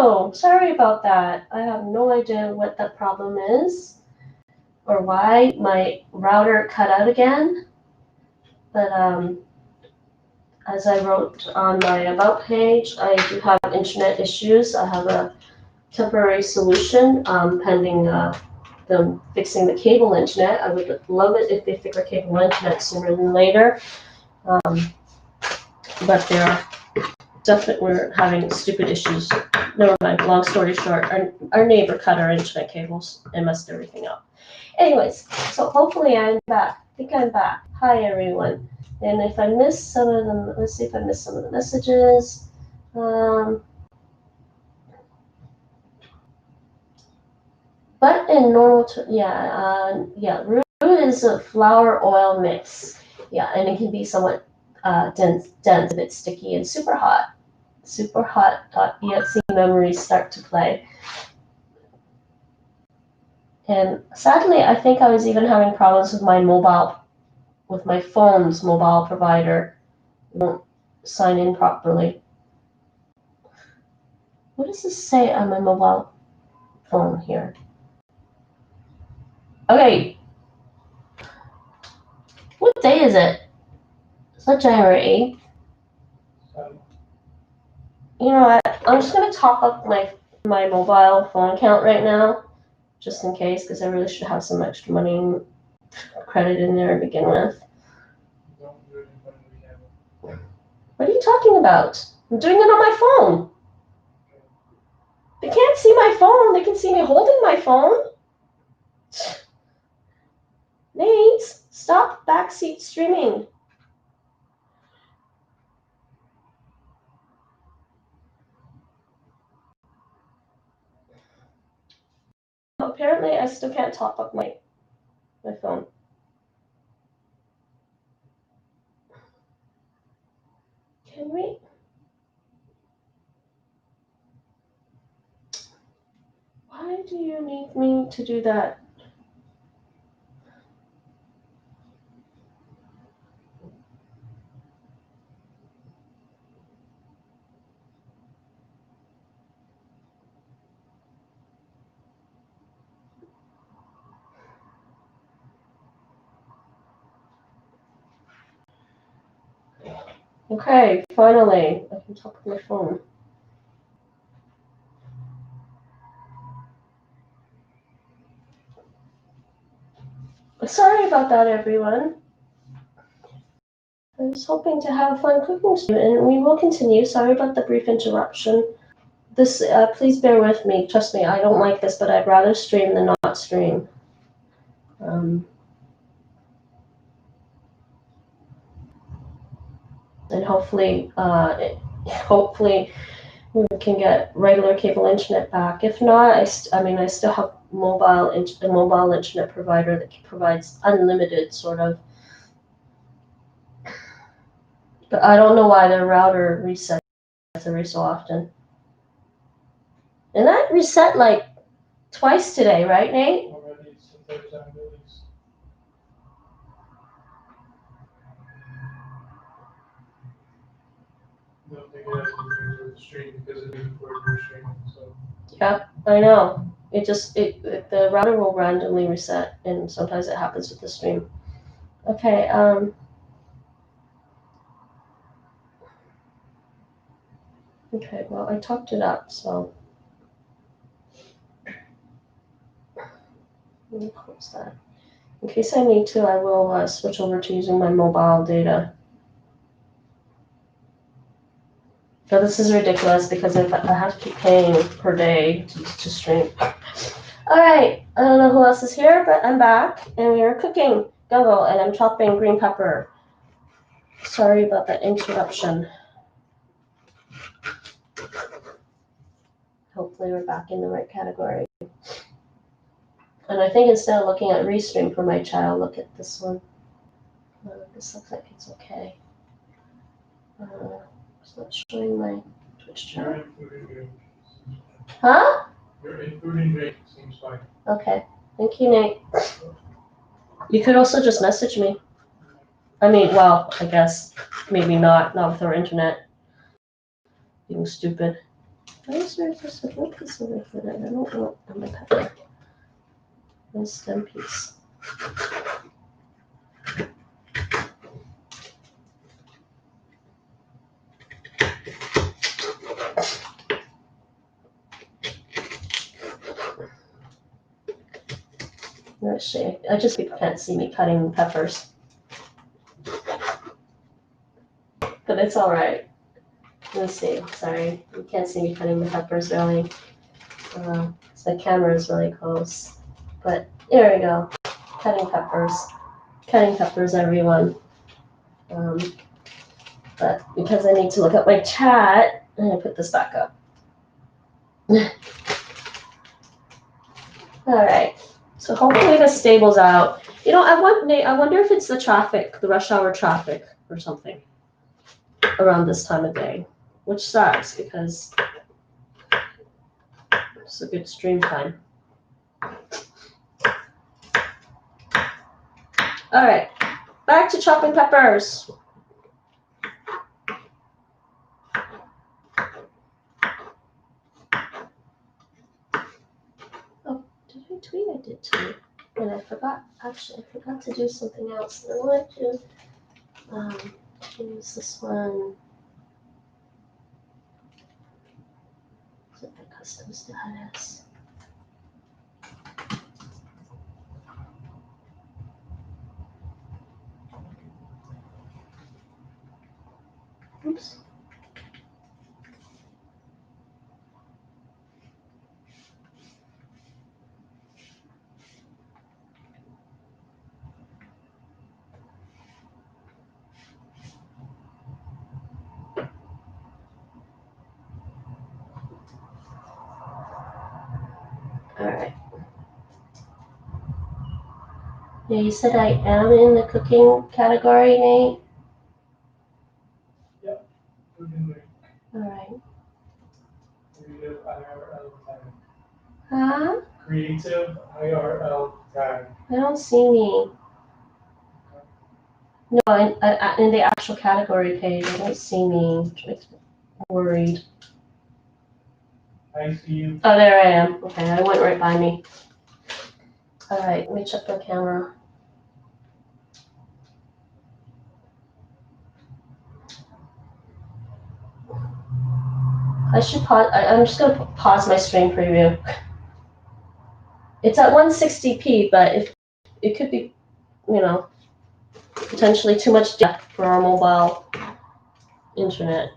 know. Sorry about that. I have no idea what that problem is or why my router cut out again. But as I wrote on my About page, I do have internet issues. I have a temporary solution pending them fixing the cable internet. I would love it if they fix our cable internet sooner than later. But they're definitely, we're having stupid issues. Never mind, long story short, our neighbor cut our internet cables and messed everything up. Anyways, so hopefully I'm back. I think I'm back. Hi everyone. And if I missed some of them, let's see if I missed some of the messages. But in normal, Roux is a flour oil mix. Yeah, and it can be somewhat dense, a bit sticky, and super hot. Super hot.exe memories start to play. And sadly, I think I was even having problems with my phone's mobile provider. It won't sign in properly. What does this say on my mobile phone here? Okay. What day is it? It's not January 8th. You know what? I'm just going to top up my mobile phone account right now, just in case, because I really should have some extra money credit in there to begin with. What are you talking about? I'm doing it on my phone. They can't see my phone. They can see me holding my phone. Nate, stop backseat streaming. Apparently, I still can't top up my phone. Can we? Why do you need me to do that? Okay, finally, I can talk with my phone. Sorry about that, everyone. I was hoping to have a fun cooking stream, and we will continue. Sorry about the brief interruption. This, please bear with me. Trust me, I don't like this, but I'd rather stream than not stream. And hopefully we can get regular cable internet back. If not, I still have a mobile internet provider that provides unlimited sort of. But I don't know why their router resets every so often. And that reset like twice today, right, Nate? Already, it's the third time at least. I don't think it has anything to do with the stream because it didn't work for streaming. So. Yeah, I know. The router will randomly reset, and sometimes it happens with the stream. Okay. Okay. Well, I talked it up, so let me close that. In case I need to, I will switch over to using my mobile data. But this is ridiculous because if I have to keep paying per day to stream. All right, I don't know who else is here, but I'm back, and we are cooking gumbo, and I'm chopping green pepper. Sorry about that interruption. Hopefully we're back in the right category. And I think instead of looking at restream for my child, look at this one. This looks like it's okay. It's not showing my Twitch channel. Huh? Your including rate seems fine. Okay. Thank you, Nate. You could also just message me. I mean, well, I guess maybe not with our internet being stupid. was there just a little piece of it for that? I don't want on the pepper. Nice stem piece. Actually, I just people can't see me cutting peppers, but it's all right. Let's see. Sorry, you can't see me cutting the peppers really. So the camera is really close, but there we go. Cutting peppers, everyone. But because I need to look at my chat, I'm gonna put this back up. All right. So hopefully this stables out. You know, I wonder if it's the traffic, the rush hour traffic or something around this time of day, which sucks because it's a good stream time. All right, back to chopping peppers. Oh, did I tweet? I did tweet. And I forgot, actually, I forgot to do something else. I wanted to use this one. Is it the custom status? Oops. All right. Yeah, you said I am in the cooking category, Nate? Yep. We're doing All right. creative IRL tag. Huh? Creative IRL tag. I don't see me. No, in the actual category page, I don't see me. I'm worried. I see you. Oh, there I am. Okay, I went right by me. All right, let me check my camera. I should pause. I'm just gonna pause my stream preview. It's at 160p, but if it could be, you know, potentially too much data for our mobile internet.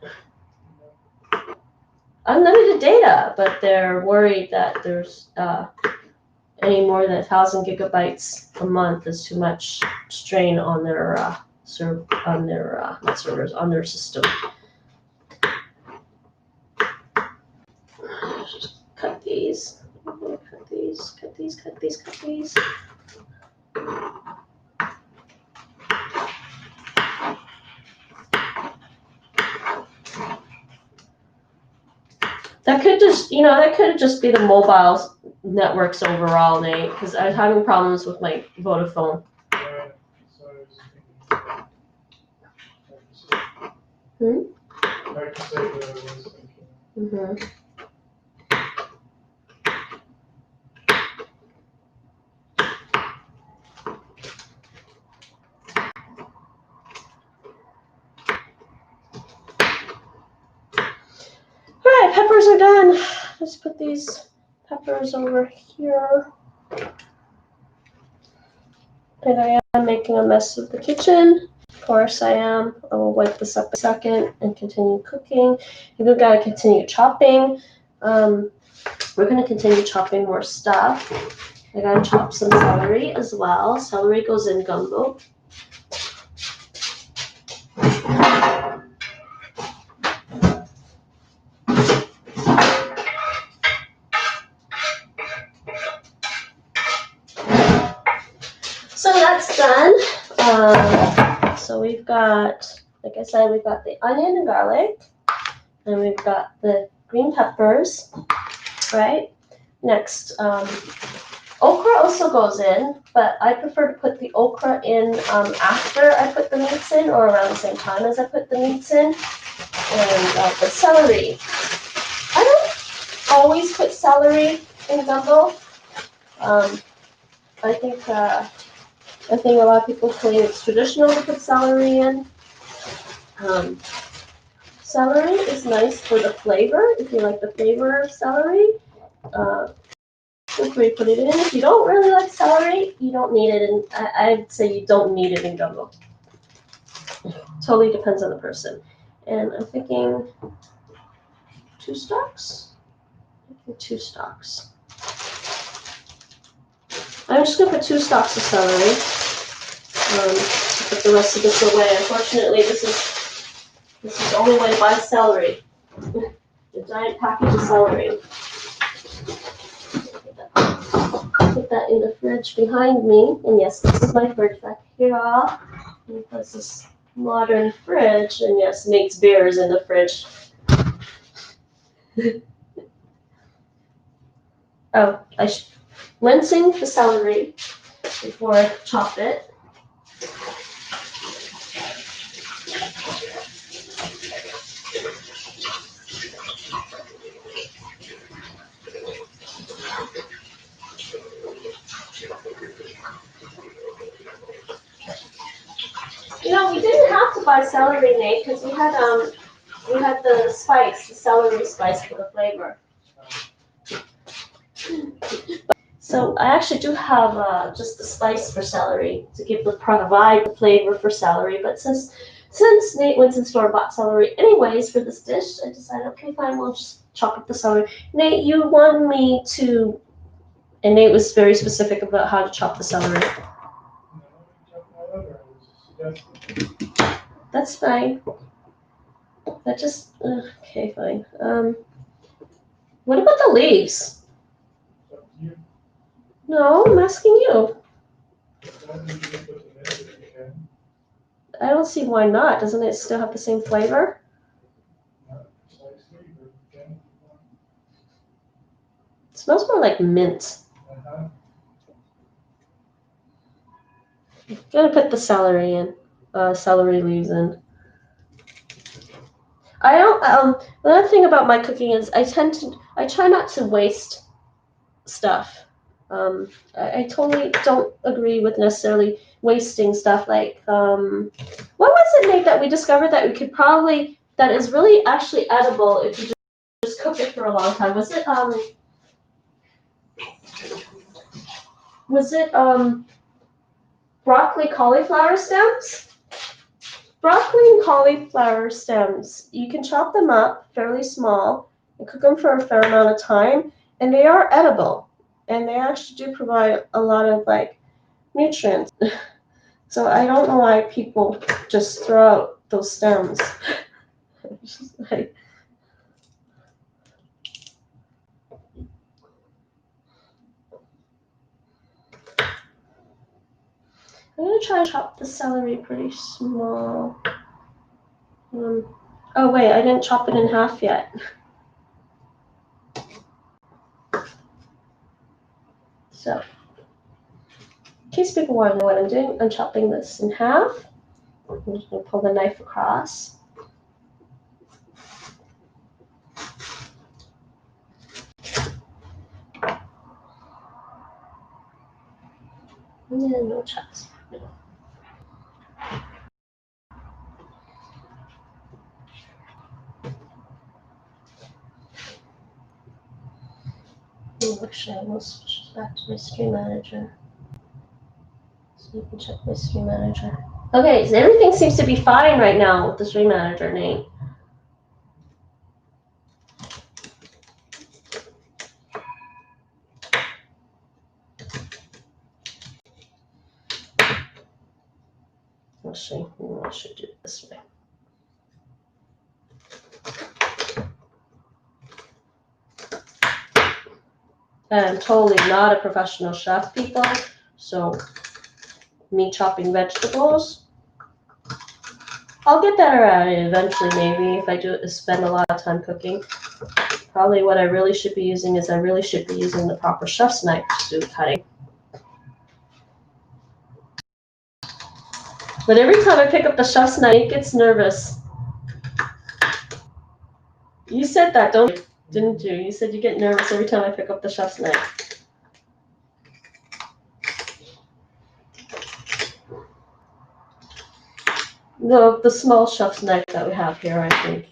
Unlimited data, but they're worried that there's any more than 1,000 gigabytes a month is too much strain on their not servers, on their system. Just cut these. Cut these. Cut these. Cut these. Cut these. That could just, that could just be the mobile networks overall, Nate, because I was having problems with my Vodafone. Yeah, so I was thinking. Hard to say what I was thinking. Mm-hmm. All right, peppers are done. Let's put these peppers over here. And I am making a mess of the kitchen. Of course I am. I will wipe this up a second and continue cooking. We've got to continue chopping. We're going to continue chopping more stuff. I got to chop some celery as well. Celery goes in gumbo. So that's done. So we've got, like I said, we've got the onion and garlic, and we've got the green peppers, right? Next, okra also goes in, but I prefer to put the okra in after I put the meats in, or around the same time as I put the meats in. And the celery. always put celery in gumbo. I think a lot of people claim it's traditional to put celery in. Celery is nice for the flavor. If you like the flavor of celery, feel free to put it in. If you don't really like celery, you don't need it in. I'd say you don't need it in gumbo. Totally depends on the person. And I'm thinking 2 stalks. Two stalks. I'm just gonna put 2 stalks of celery. Put the rest of this away. Unfortunately, this is the only way to buy celery. A giant package of celery. Put that in the fridge behind me. And yes, this is my fridge back here. Because this modern fridge, and yes, makes beers in the fridge. Oh, rinsing the celery before I chop it. You know, we didn't have to buy celery, Nate, because we had the spice, the celery spice for the flavor. So I actually do have just the spice for celery to provide the flavor for celery. But since Nate went to the store and bought celery anyways for this dish, I decided, okay, fine, we'll just chop up the celery. Nate, you wanted me to, and Nate was very specific about how to chop the celery. That's fine. That just, okay, fine. What about the leaves? No, I'm asking you. I don't see why not. Doesn't it still have the same flavor? It smells more like mint. I'm gonna put the celery in, celery leaves in. I don't. Another thing about my cooking is I try not to waste stuff. I totally don't agree with necessarily wasting stuff. Like, what was it, Nate, that we discovered that that is really actually edible if you just cook it for a long time? Was it broccoli cauliflower stems? Broccoli and cauliflower stems, you can chop them up fairly small and cook them for a fair amount of time, and they are edible. And they actually do provide a lot of like nutrients. So I don't know why people just throw out those stems. I'm gonna try to chop the celery pretty small. Oh wait, I didn't chop it in half yet. So, in case people want to know what I'm doing, I'm chopping this in half. I'm just going to pull the knife across. Yeah, no chops. No. Oh, actually, I almost switched back to my stream manager. So you can check my stream manager. Okay, so everything seems to be fine right now with the stream manager, Nate. Actually, I should do it this way. I'm totally not a professional chef, people. So, me chopping vegetables, I'll get better at it eventually, maybe, if I spend a lot of time cooking. Probably what I really should be using is the proper chef's knife to do cutting. But every time I pick up the chef's knife, it gets nervous. You said that, don't you? Didn't you? You said you get nervous every time I pick up the chef's knife. The small chef's knife that we have here, I think.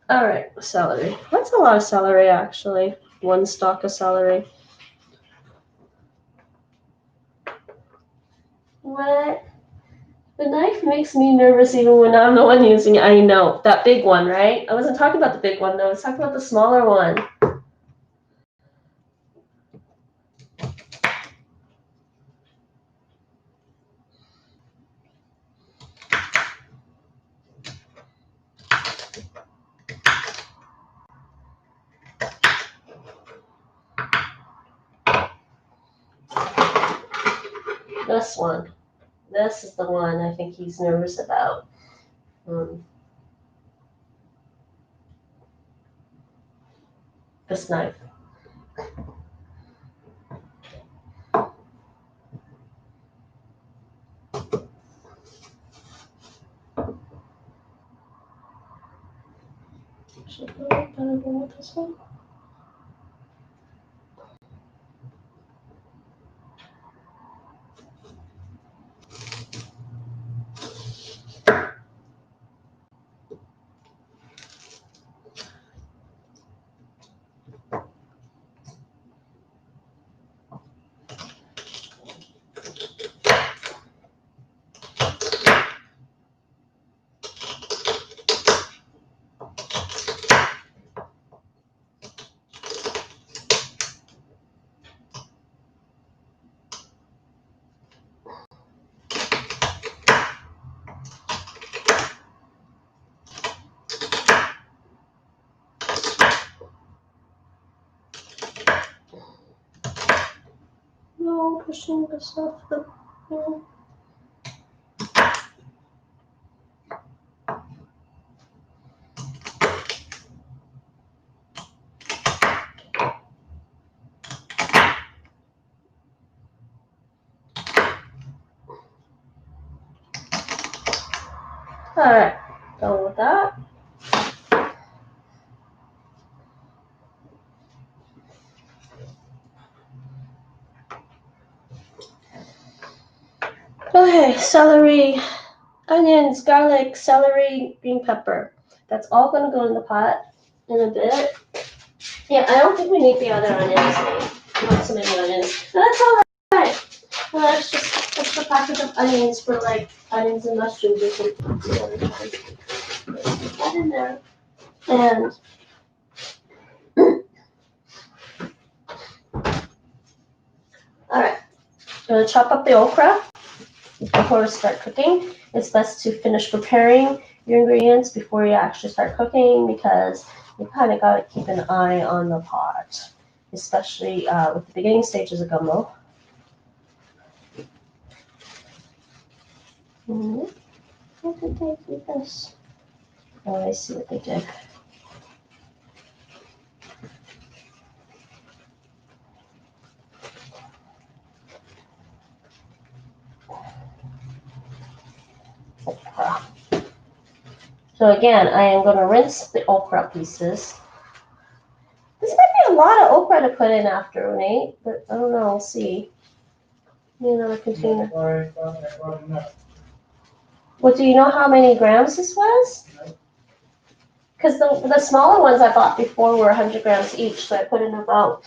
Alright, celery. That's a lot of celery, actually. One stalk of celery. What? The knife makes me nervous even when I'm the one using it. I know. That big one, right? I wasn't talking about the big one, though. I was talking about the smaller one. This one. This is the one I think he's nervous about. This knife. Should I go with this one? No, pushing this off the. No. Alright, done with that. Okay, celery, onions, garlic, celery, green pepper. That's all going to go in the pot in a bit. Yeah, I don't think we need the other onions. Not so many onions. But that's all right. Well, that's just extra package of onions for like onions and mushrooms or something. Put that in there. And alright, I'm going to chop up the okra before we start cooking. It's best to finish preparing your ingredients before you actually start cooking because you kind of got to keep an eye on the pot, especially with the beginning stages of gumbo. What did they do this? Oh, I see what they did. Okra. So again, I am going to rinse the okra pieces. This might be a lot of okra to put in after, Nate, but I don't know. We'll see. Need another container. Well, do you know how many grams this was? Because the smaller ones I bought before were 100 grams each, so I put in about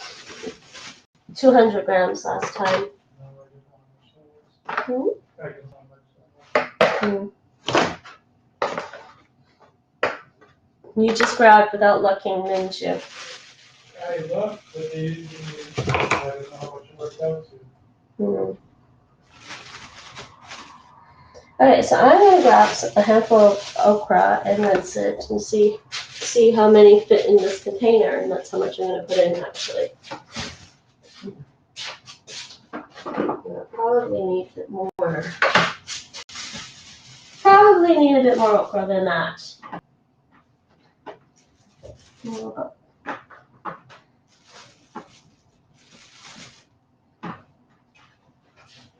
200 grams last time. You just grabbed without looking, didn't you? I looked, but they usually, I don't know how much it worked out to. Okay, so I'm going to grab a handful of okra and rinse it and see how many fit in this container, and that's how much I'm going to put in actually. I'll probably need a bit more. Probably need a bit more okra than that.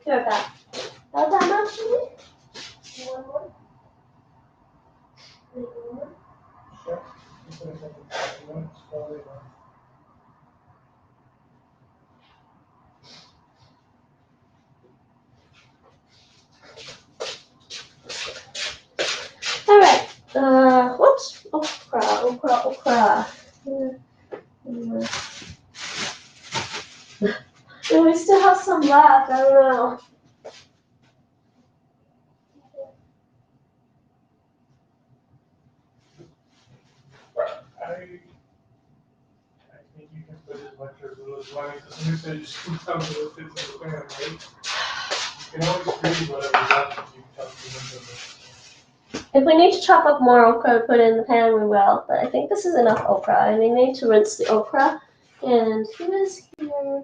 Here, that. Not that much? One more. okra. And we still have some left. I don't know. I think you can put as much or little as you want. Because somebody said you should tell me what fits in the pan, right? You can always freeze whatever's left if you chop it into the. If we need to chop up more okra to put in the pan, we will. But I think this is enough okra. I may need to rinse the okra. And who is here?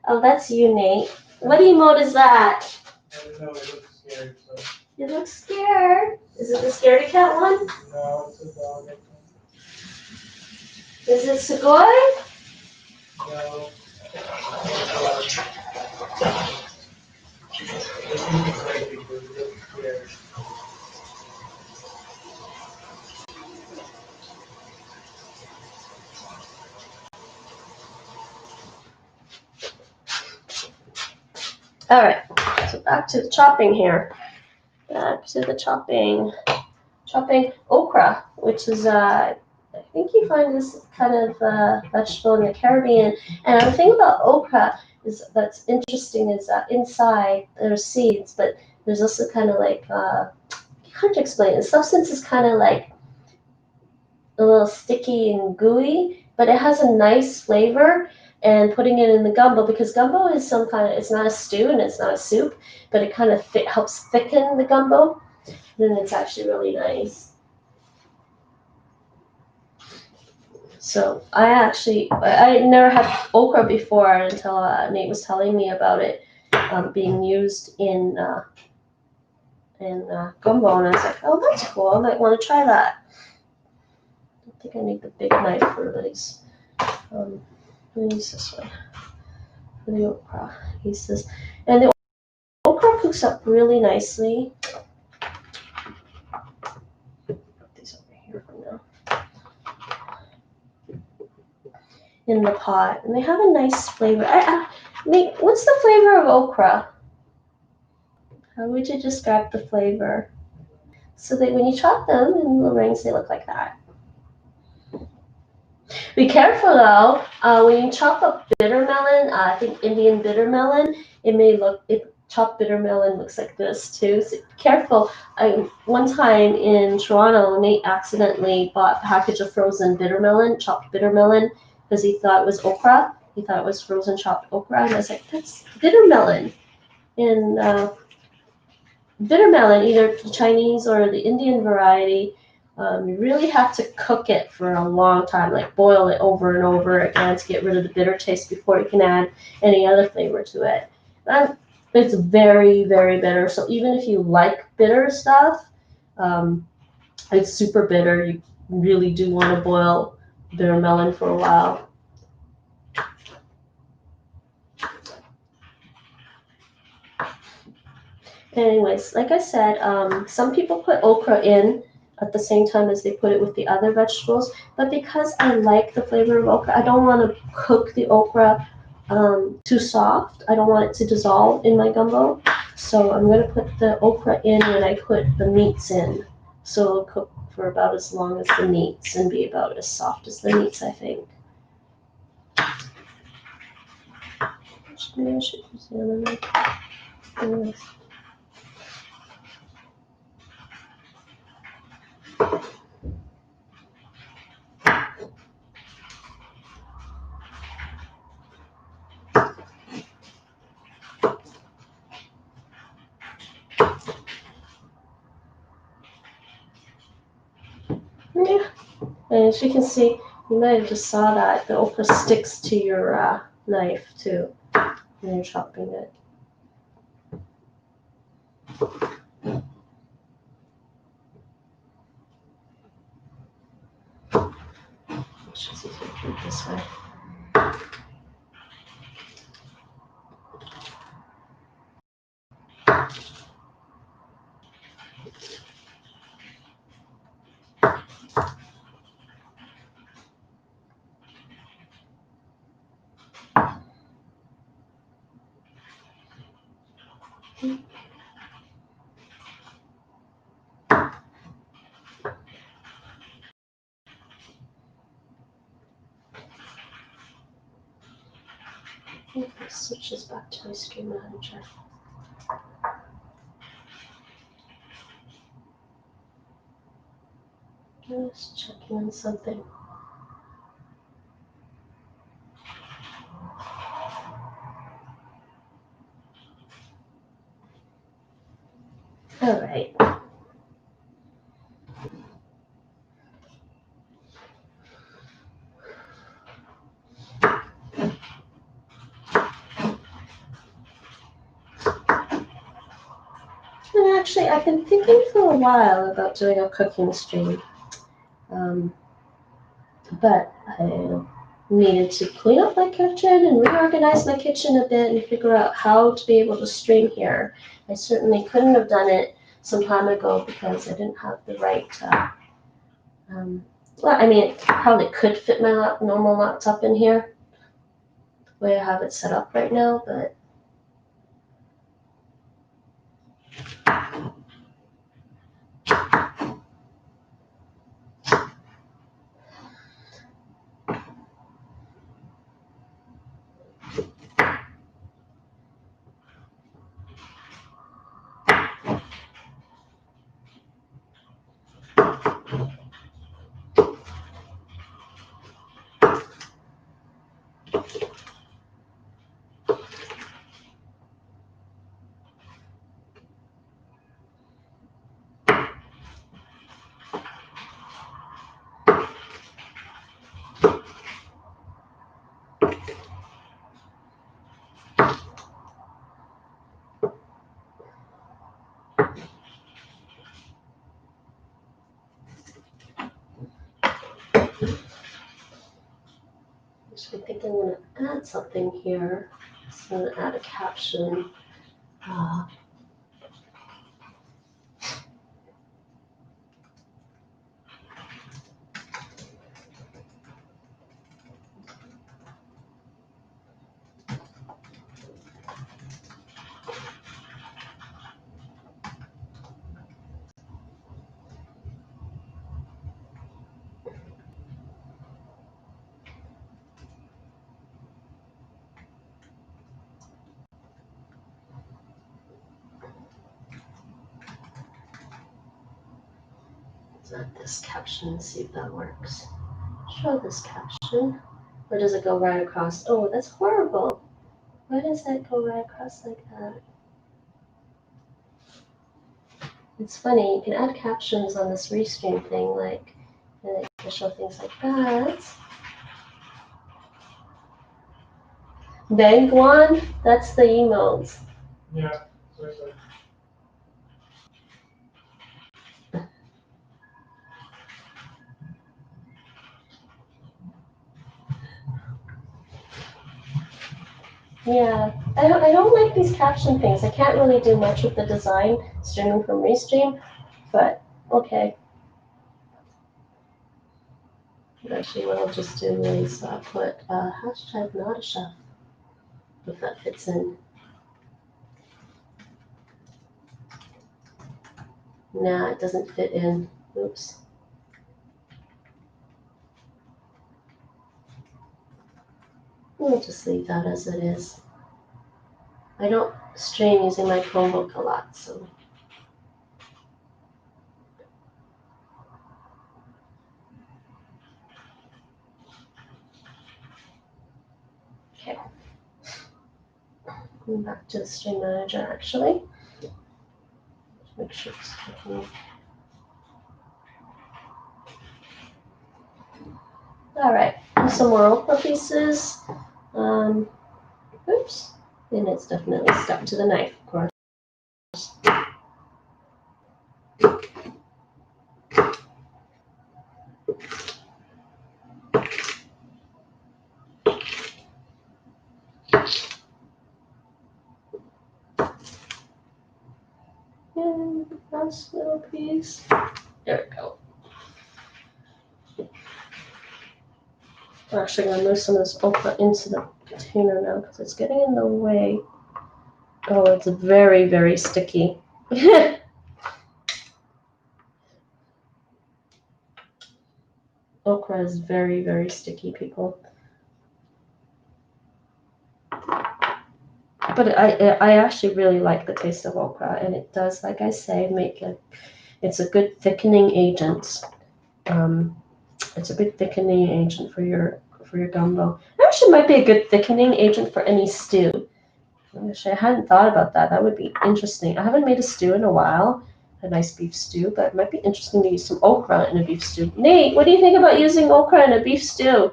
Oh, that's you, Nate. What emote is that? I don't know, it looks scared, so. You look scared. Is it the scaredy cat one? No, it's a dog. Is it Segoy? No. This one is crazy, but it looks scared. All right. So back to the chopping here. Back to the chopping. Chopping okra, which is I think you find this kind of vegetable in the Caribbean. And the thing about okra is that's interesting is that inside there's seeds, but there's also kind of like hard to explain. The substance is kind of like a little sticky and gooey, but it has a nice flavor. And putting it in the gumbo, because gumbo is some kind of, it's not a stew and it's not a soup, but it kind of helps thicken the gumbo. Then it's actually really nice. So I never had okra before until Nate was telling me about it being used in gumbo, and I was like, oh, that's cool. I might want to try that. I think I need the big knife for these. Use this one for the okra pieces, and the okra cooks up really nicely. Put these over here for now. In the pot, and they have a nice flavor. Nate, what's the flavor of okra? How would you describe the flavor? So that when you chop them in little rings, they look like that. Be careful though, when you chop up bitter melon, I think Indian bitter melon, chopped bitter melon looks like this too. So be careful. One time in Toronto, Nate accidentally bought a package of frozen bitter melon, chopped bitter melon, because he thought it was okra. He thought it was frozen chopped okra, and I was like, that's bitter melon. And bitter melon, either the Chinese or the Indian variety, you really have to cook it for a long time, like boil it over and over again to get rid of the bitter taste before you can add any other flavor to it. It's very, very bitter. So even if you like bitter stuff, it's super bitter. You really do want to boil bitter melon for a while. Anyways, like I said, some people put okra in at the same time as they put it with the other vegetables, but because I like the flavor of okra, I don't want to cook the okra too soft. I don't want it to dissolve in my gumbo, so I'm going to put the okra in when I put the meats in, so it'll cook for about as long as the meats and be about as soft as the meats, I think. Maybe I should use the other one. Anyways. Yeah, and as you can see, you might have just saw that the okra sticks to your knife too when you're chopping it. It's just easier to do it this way. Let's switch this back to my stream manager. Just checking on something. All right. And actually, I've been thinking for a while about doing a cooking stream. But I needed to clean up my kitchen and reorganize my kitchen a bit and figure out how to be able to stream here. I certainly couldn't have done it some time ago because I didn't have the right, well, I mean, it probably could fit my normal laptop in here, the way I have it set up right now, but I think I'm going to add something here. So I'm going to add a caption. Add this caption and see if that works. Show this caption. Or does it go right across? Oh, that's horrible. Why does that go right across like that? It's funny, you can add captions on this restream thing, like, and it can show things like that. Bangwan, that's the emotes. Yeah, so it's like, Yeah, I don't like these caption things. I can't really do much with the design streaming from Restream, but okay. Actually, what I'll just do is put hashtag not a chef, if that fits in. Nah, it doesn't fit in. Oops. We'll just leave that as it is. I don't stream using my Chromebook a lot, so. Okay. Going back to the stream manager actually. Make sure it's working. All right, some more okra pieces. Oops, and it's definitely stuck to the knife, of course. And last little piece. There we go. I'm actually going to move some of this okra into the container now because it's getting in the way. Oh, it's very, very sticky. Okra is very, very sticky, people. But I actually really like the taste of okra, and it does, like I say, it's a good thickening agent. It's a good thickening agent for your gumbo. It actually might be a good thickening agent for any stew. Actually, I hadn't thought about that. That would be interesting. I haven't made a stew in a while, a nice beef stew, but it might be interesting to use some okra in a beef stew. Nate, what do you think about using okra in a beef stew?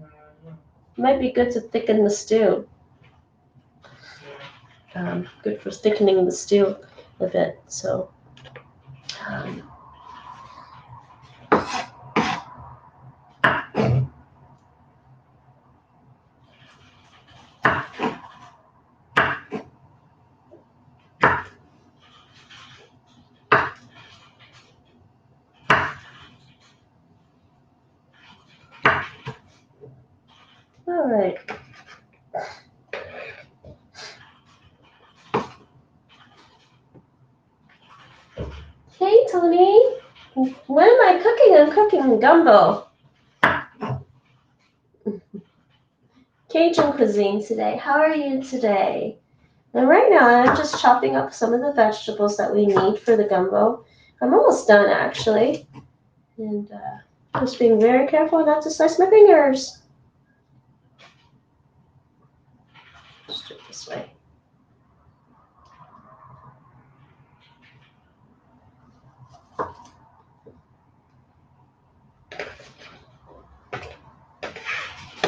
It might be good to thicken the stew. Good for thickening the stew a bit. So. All right. Hey, Tony. What am I cooking? I'm cooking gumbo. Cajun cuisine today. How are you today? And right now, I'm just chopping up some of the vegetables that we need for the gumbo. I'm almost done, actually. And just being very careful not to slice my fingers. Just do it this way.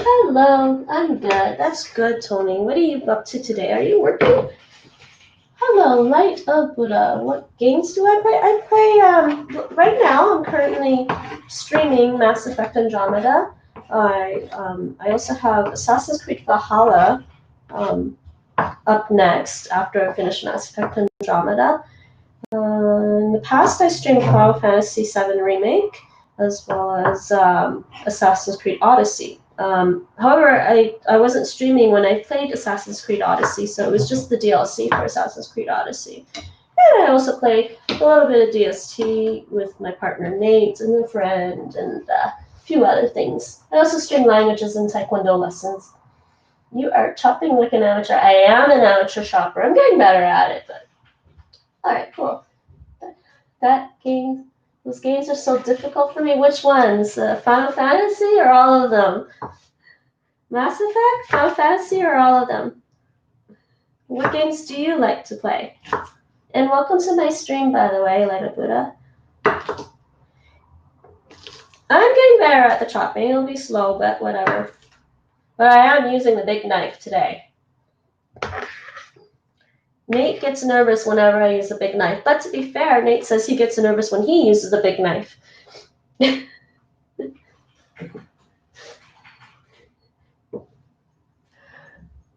Hello, I'm good. That's good, Tony. What are you up to today? Are you working? Hello, Light of Buddha. What games do I play? I play, right now I'm currently streaming Mass Effect Andromeda. I also have Assassin's Creed Valhalla up next after I finish Mass Effect Andromeda. In the past, I streamed Final Fantasy VII Remake as well as Assassin's Creed Odyssey. However, I wasn't streaming when I played Assassin's Creed Odyssey, so it was just the DLC for Assassin's Creed Odyssey. And I also played a little bit of DST with my partner Nate and a friend and a few other things. I also stream languages and Taekwondo lessons. You are chopping like an amateur. I am an amateur chopper. I'm getting better at it, but alright, cool. Those games are so difficult for me. Which ones? Final Fantasy or all of them? Mass Effect, Final Fantasy, or all of them? What games do you like to play? And welcome to my stream, by the way, Light of Buddha. I'm getting better at the chopping. It'll be slow, but whatever. But I am using the big knife today. Nate gets nervous whenever I use a big knife. But to be fair, Nate says he gets nervous when he uses a big knife.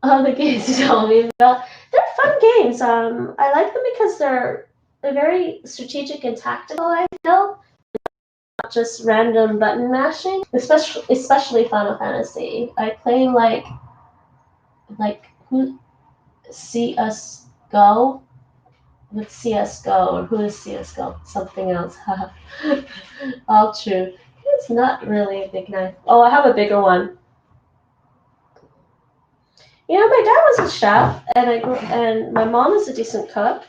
All the games you told me about, they're fun games. I like them because they're very strategic and tactical, I feel. Not just random button mashing, especially Final Fantasy. I play like who CSGO? What's CSGO or who is CSGO? Something else. All true. It's not really a big knife. Oh, I have a bigger one. You know, my dad was a chef, and my mom is a decent cook,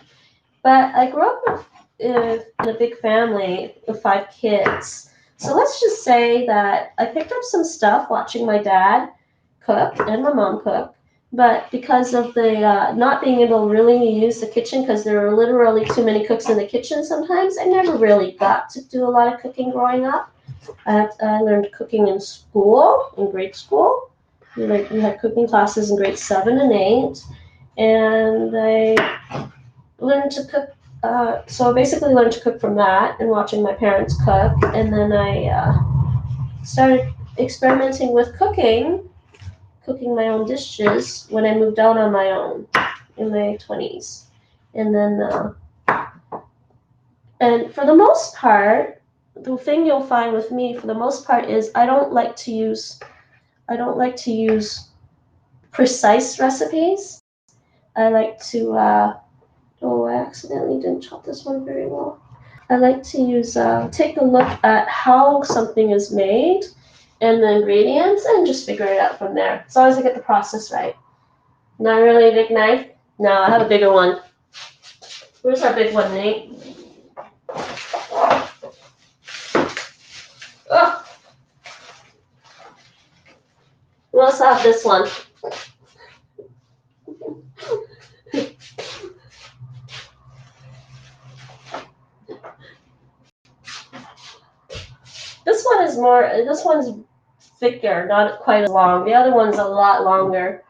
but I grew up in a big family of 5 kids. So let's just say that I picked up some stuff watching my dad cook and my mom cook, but because of the not being able to really use the kitchen because there are literally too many cooks in the kitchen sometimes, I never really got to do a lot of cooking growing up. I learned cooking in school, in grade school. We had cooking classes in grades 7 and 8, and I learned to cook. So I basically learned to cook from that and watching my parents cook, and then I started experimenting with cooking my own dishes when I moved out on my own in my 20s, and then and for the most part, the thing you'll find with me for the most part is I don't like to use precise recipes. I like to, I accidentally didn't chop this one very well. I like to use, take a look at how something is made and the ingredients and just figure it out from there. As long as I get the process right. Not really a big knife? No, I have a bigger one. Where's our big one, Nate? Oh, we also have this one. This one's thicker, not quite as long. The other one's a lot longer.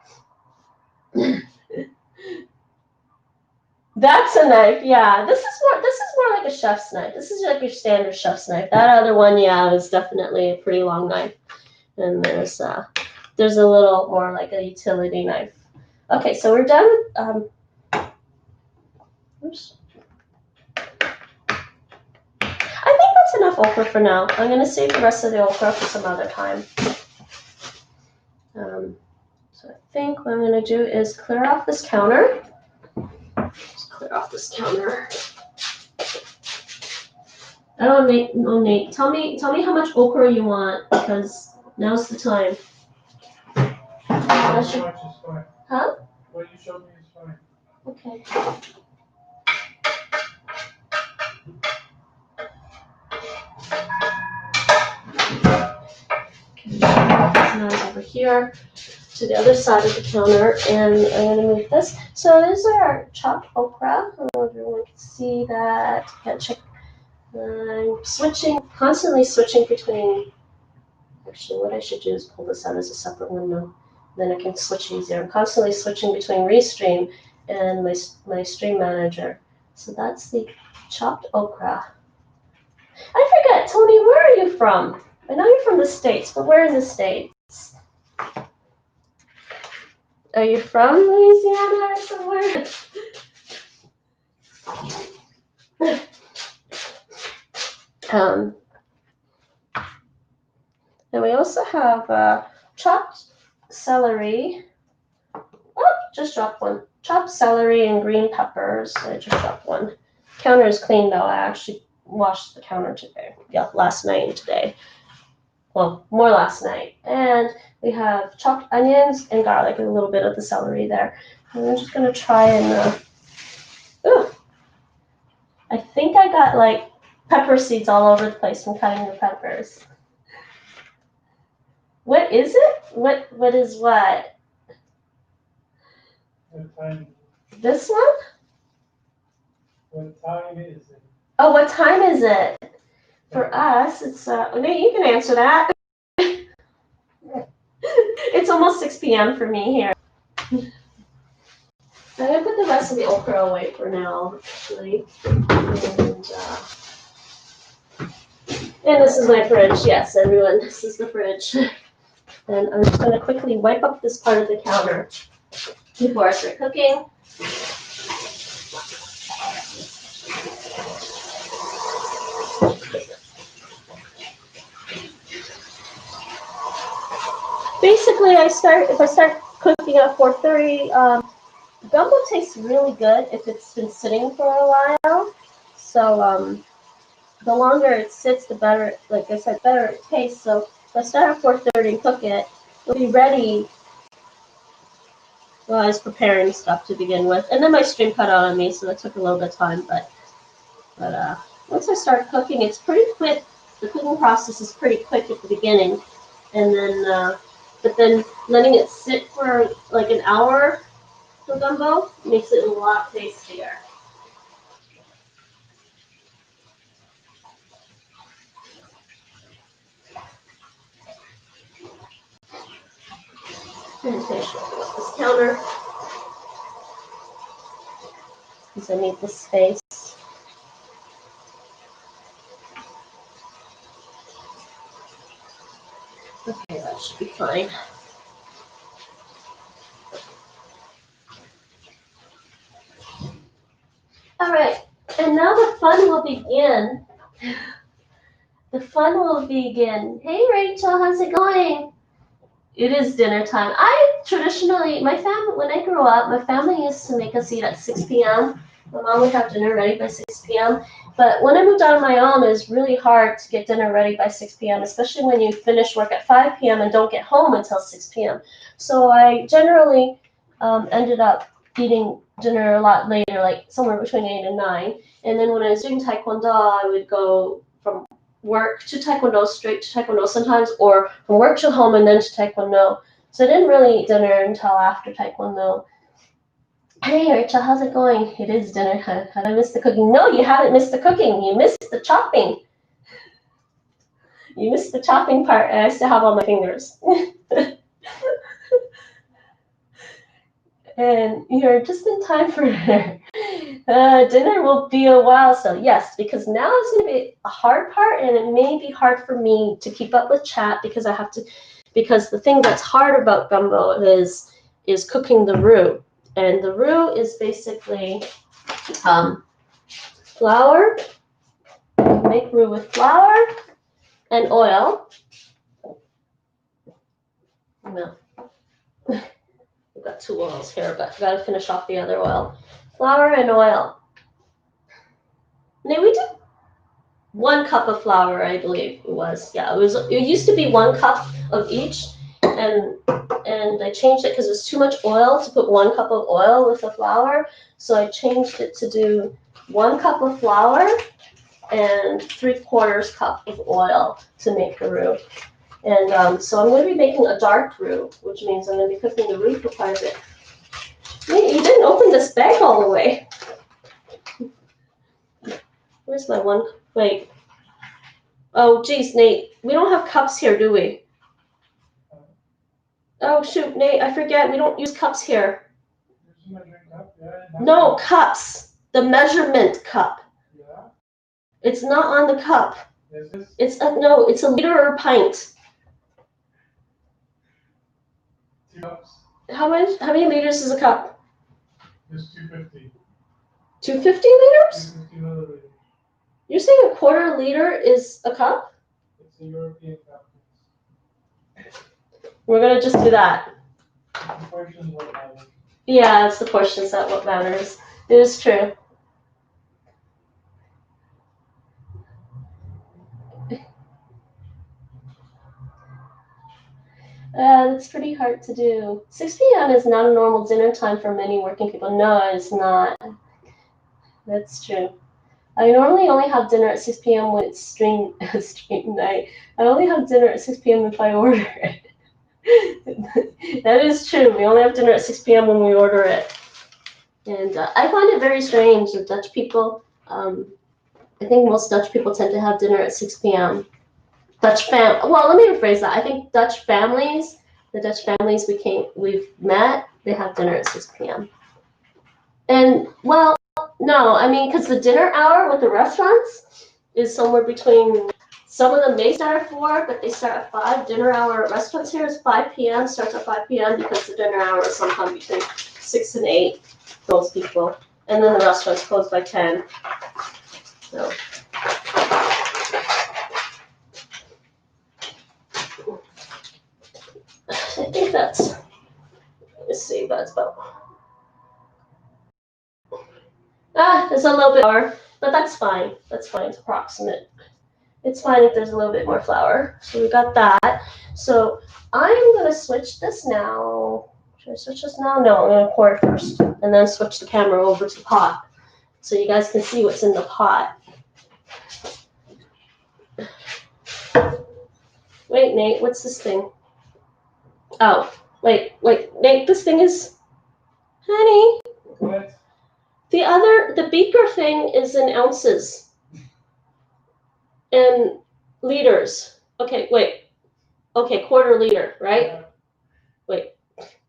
That's a knife, yeah. This is more like a chef's knife. This is like your standard chef's knife. That other one, yeah, is definitely a pretty long knife. And there's a little more like a utility knife. Okay, so we're done with oops. I think that's enough okra for now. I'm gonna save the rest of the okra for some other time. So I think what I'm gonna do is clear off this counter. Just clear off this counter. Oh, Nate, tell me how much okra you want, because now's the time. How much is fine. Huh? What you showed me is fine. Okay. Now over here to the other side of the counter, and I'm gonna move this. So these are our chopped okra. I don't know if everyone can see that. Yeah, check. I'm constantly switching between. Actually, what I should do is pull this out as a separate window. Then I can switch easier. I'm constantly switching between Restream and my stream manager. So that's the chopped okra. I forget, Tony, where are you from? I know you're from the States, but where in the States? Are you from Louisiana or somewhere? And we also have chopped celery. Oh, just dropped one. Chopped celery and green peppers. I just dropped one. Counter is clean though. I actually washed the counter today. Yeah, last night and today. Well, more last night. And we have chopped onions and garlic and a little bit of the celery there. And I'm just gonna try and ooh. I think I got like pepper seeds all over the place from cutting the peppers. What is it? What is what? What time? This one? What time is it? Oh, what time is it? For us, it's Nate, you can answer that. It's almost 6 p.m. for me here. I'm gonna put the rest of the okra away for now, actually. And this is my fridge. Yes, everyone, this is the fridge. And I'm just gonna quickly wipe up this part of the counter before I start cooking. Basically, if I start cooking at 4:30, gumbo tastes really good if it's been sitting for a while. So the longer it sits, the better, like I said, better it tastes. So if I start at 4:30 and cook it, it'll be ready while I was preparing stuff to begin with. And then my stream cut out on me, so that took a little bit of time. But once I start cooking, it's pretty quick. The cooking process is pretty quick at the beginning, and then but then letting it sit for like an hour for gumbo makes it a lot tastier. And finish this counter because I need the space. Okay, that should be fine. All right, and now the fun will begin. The fun will begin. Hey, Rachel, how's it going? It is dinner time. My family, when I grew up, my family used to make us eat at 6 p.m. My mom would have dinner ready by 6 p.m. But when I moved out on my own, it was really hard to get dinner ready by 6 p.m., especially when you finish work at 5 p.m. and don't get home until 6 p.m. So I generally ended up eating dinner a lot later, like somewhere between 8 and 9. And then when I was doing Taekwondo, I would go from work to Taekwondo, straight to Taekwondo sometimes, or from work to home and then to Taekwondo. So I didn't really eat dinner until after Taekwondo. Hey, Rachel, how's it going? It is dinner. Had I missed the cooking? No, you haven't missed the cooking. You missed the chopping. You missed the chopping part, and I still have all my fingers. And you're just in time for dinner. Dinner will be a while, so yes, because now it's going to be a hard part, and it may be hard for me to keep up with chat because I have to. Because the thing that's hard about gumbo is cooking the roux, and the roux is basically flour. You make roux with flour and oil. No. We've got 2 oils here, but I've got to finish off the other oil. Flour and oil. Now we did 1 cup of flour, I believe it was. Yeah, it used to be 1 cup of each, and I changed it because it was too much oil to put 1 cup of oil with the flour. So I changed it to do 1 cup of flour and 3/4 cup of oil to make the roux. And so I'm going to be making a dark roux, which means I'm going to be cooking the roux for quite a bit. Wait, you didn't open this bag all the way. Where's my one? Wait. Oh, geez, Nate. We don't have cups here, do we? Oh, shoot, Nate, I forget. We don't use cups here. No, cups. The measurement cup. Yeah. It's not on the cup. It's no, it's a liter or a pint. 2 cups. How many liters is a cup? It's 250. 250 liters? 250 milliliters. You're saying a 1/4 liter is a cup? It's a European cup. We're gonna just do that. The portions what matters. Yeah, it's the portions that what matters. It is true. That's pretty hard to do. 6 p.m. is not a normal dinner time for many working people. No, it's not. That's true. I normally only have dinner at 6 p.m. when it's stream night. I only have dinner at 6 p.m. if I order it. That is true. We only have dinner at 6 p.m. when we order it. And I find it very strange that Dutch people, I think most Dutch people tend to have dinner at 6 p.m. Well, let me rephrase that. I think the Dutch families we've met, they have dinner at 6 p.m. And, well, no, I mean, because the dinner hour with the restaurants is somewhere between, some of them may start at 4, but they start at 5. Dinner hour at restaurants here is 5 p.m., starts at 5 p.m. because the dinner hour is sometime between 6 and 8 for most people. And then the restaurants close by 10. So. I think that's, let me see, that's about, there's a little bit more, but that's fine. That's fine, it's approximate. It's fine if there's a little bit more flour. So we got that. So I'm gonna switch this now. Should I switch this now? No, I'm gonna pour it first and then switch the camera over to the pot so you guys can see what's in the pot. Wait, Nate, what's this thing? Oh, wait, Nate, this thing is, honey. What? The beaker thing is in ounces and liters. Okay, wait. Okay, 1/4 liter, right? Yeah. Wait.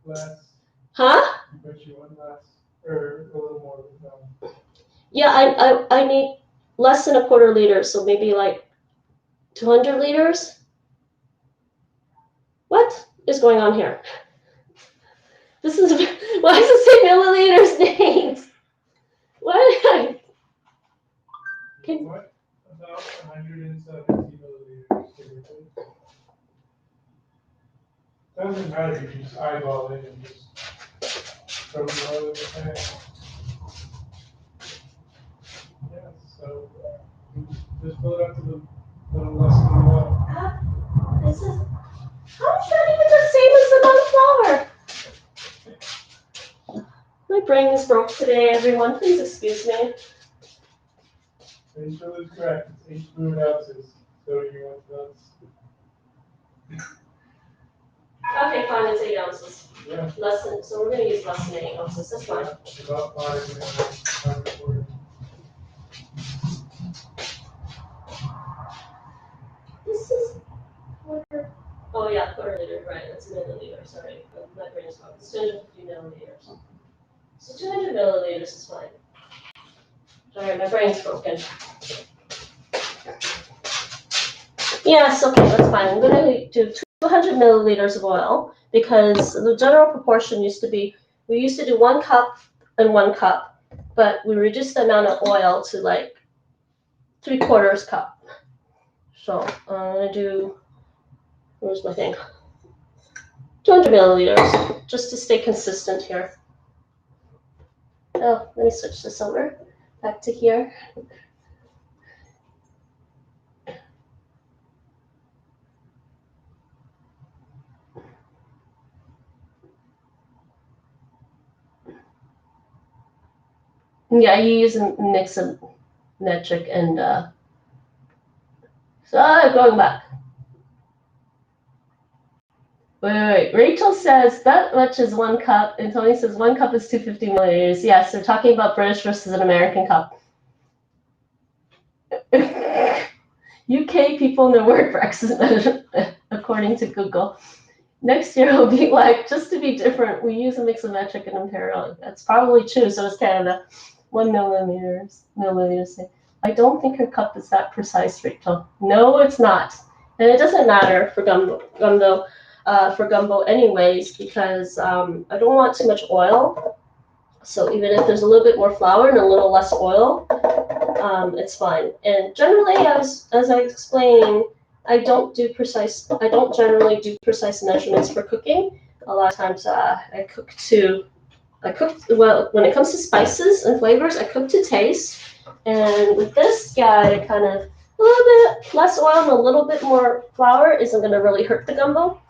Less. Huh? I bet you one less, or a little more than that. Yeah, I need less than a 1/4 liter, so maybe like 200 liters. What is going on here? This is, why does it say milliliters, Nate? What? What? About 170 milliliters. Doesn't matter, you just eyeball it and just throw the oil in the pan. Yeah, so just fill it up to the little less than the oil. This is, how is that even the same as the flour? My brain is broke today, everyone. Please excuse me. Rachel is correct. It's 8 fluid ounces. So you want that? Okay, fine. It's 8 ounces. Yeah. Less than. So we're gonna use less than 8 ounces. That's fine. About 5. This is quarter. Oh yeah, quarter liter. Right. That's milliliter. Sorry, my brain is broke. It's 250 milliliters. So 200 milliliters is fine. Sorry, my brain's broken. Yes, okay, that's fine. I'm going to do 200 milliliters of oil because the general proportion used to be, we used to do 1 cup and 1 cup, but we reduced the amount of oil to like 3/4 cup. So I'm going to do, where's my thing? 200 milliliters, just to stay consistent here. Oh, let me switch this over, back to here. Yeah, you use a mix of metric and, so going back. Wait. Rachel says that much is 1 cup, and Tony says 1 cup is 250 milliliters. Yes, they're talking about British versus an American cup. UK people know word for accent, according to Google. Next year will be like, just to be different, we use a mix of metric and imperial. That's probably true, so is Canada. 1 milliliters. I don't think her cup is that precise, Rachel. No, it's not. And it doesn't matter for gumbo anyways, because I don't want too much oil. So even if there's a little bit more flour and a little less oil, it's fine. And generally, as I explained, I don't generally do precise measurements for cooking. A lot of times I cook, well, when it comes to spices and flavors, I cook to taste. And with this guy, kind of a little bit less oil and a little bit more flour isn't going to really hurt the gumbo.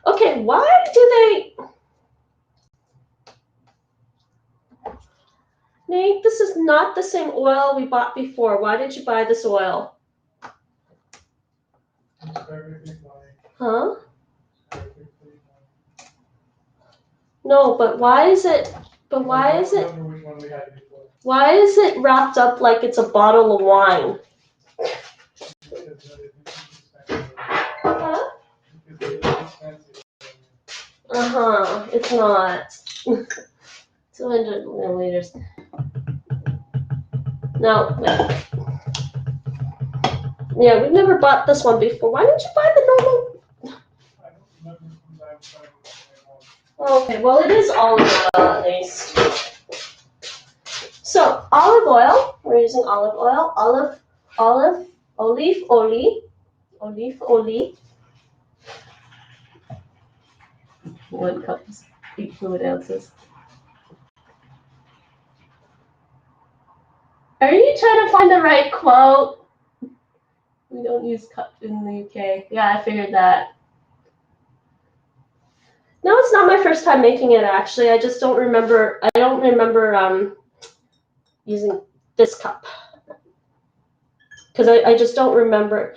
Okay, why do they... Nate, this is not the same oil we bought before. Why did you buy this oil? Huh? No, but why is it wrapped up like it's a bottle of wine? Huh? It's not. 200 milliliters. No, wait. Yeah, we've never bought this one before. Why didn't you buy the normal? Okay, well, it is olive oil at least. So, olive oil, we're using olive oil, olive oil. 1 cup is 8 fluid ounces. Are you trying to find the right quote? We don't use cup in the UK. Yeah, I figured that. No, it's not my first time making it, actually. I just don't remember. I don't remember using this cup. Because I just don't remember.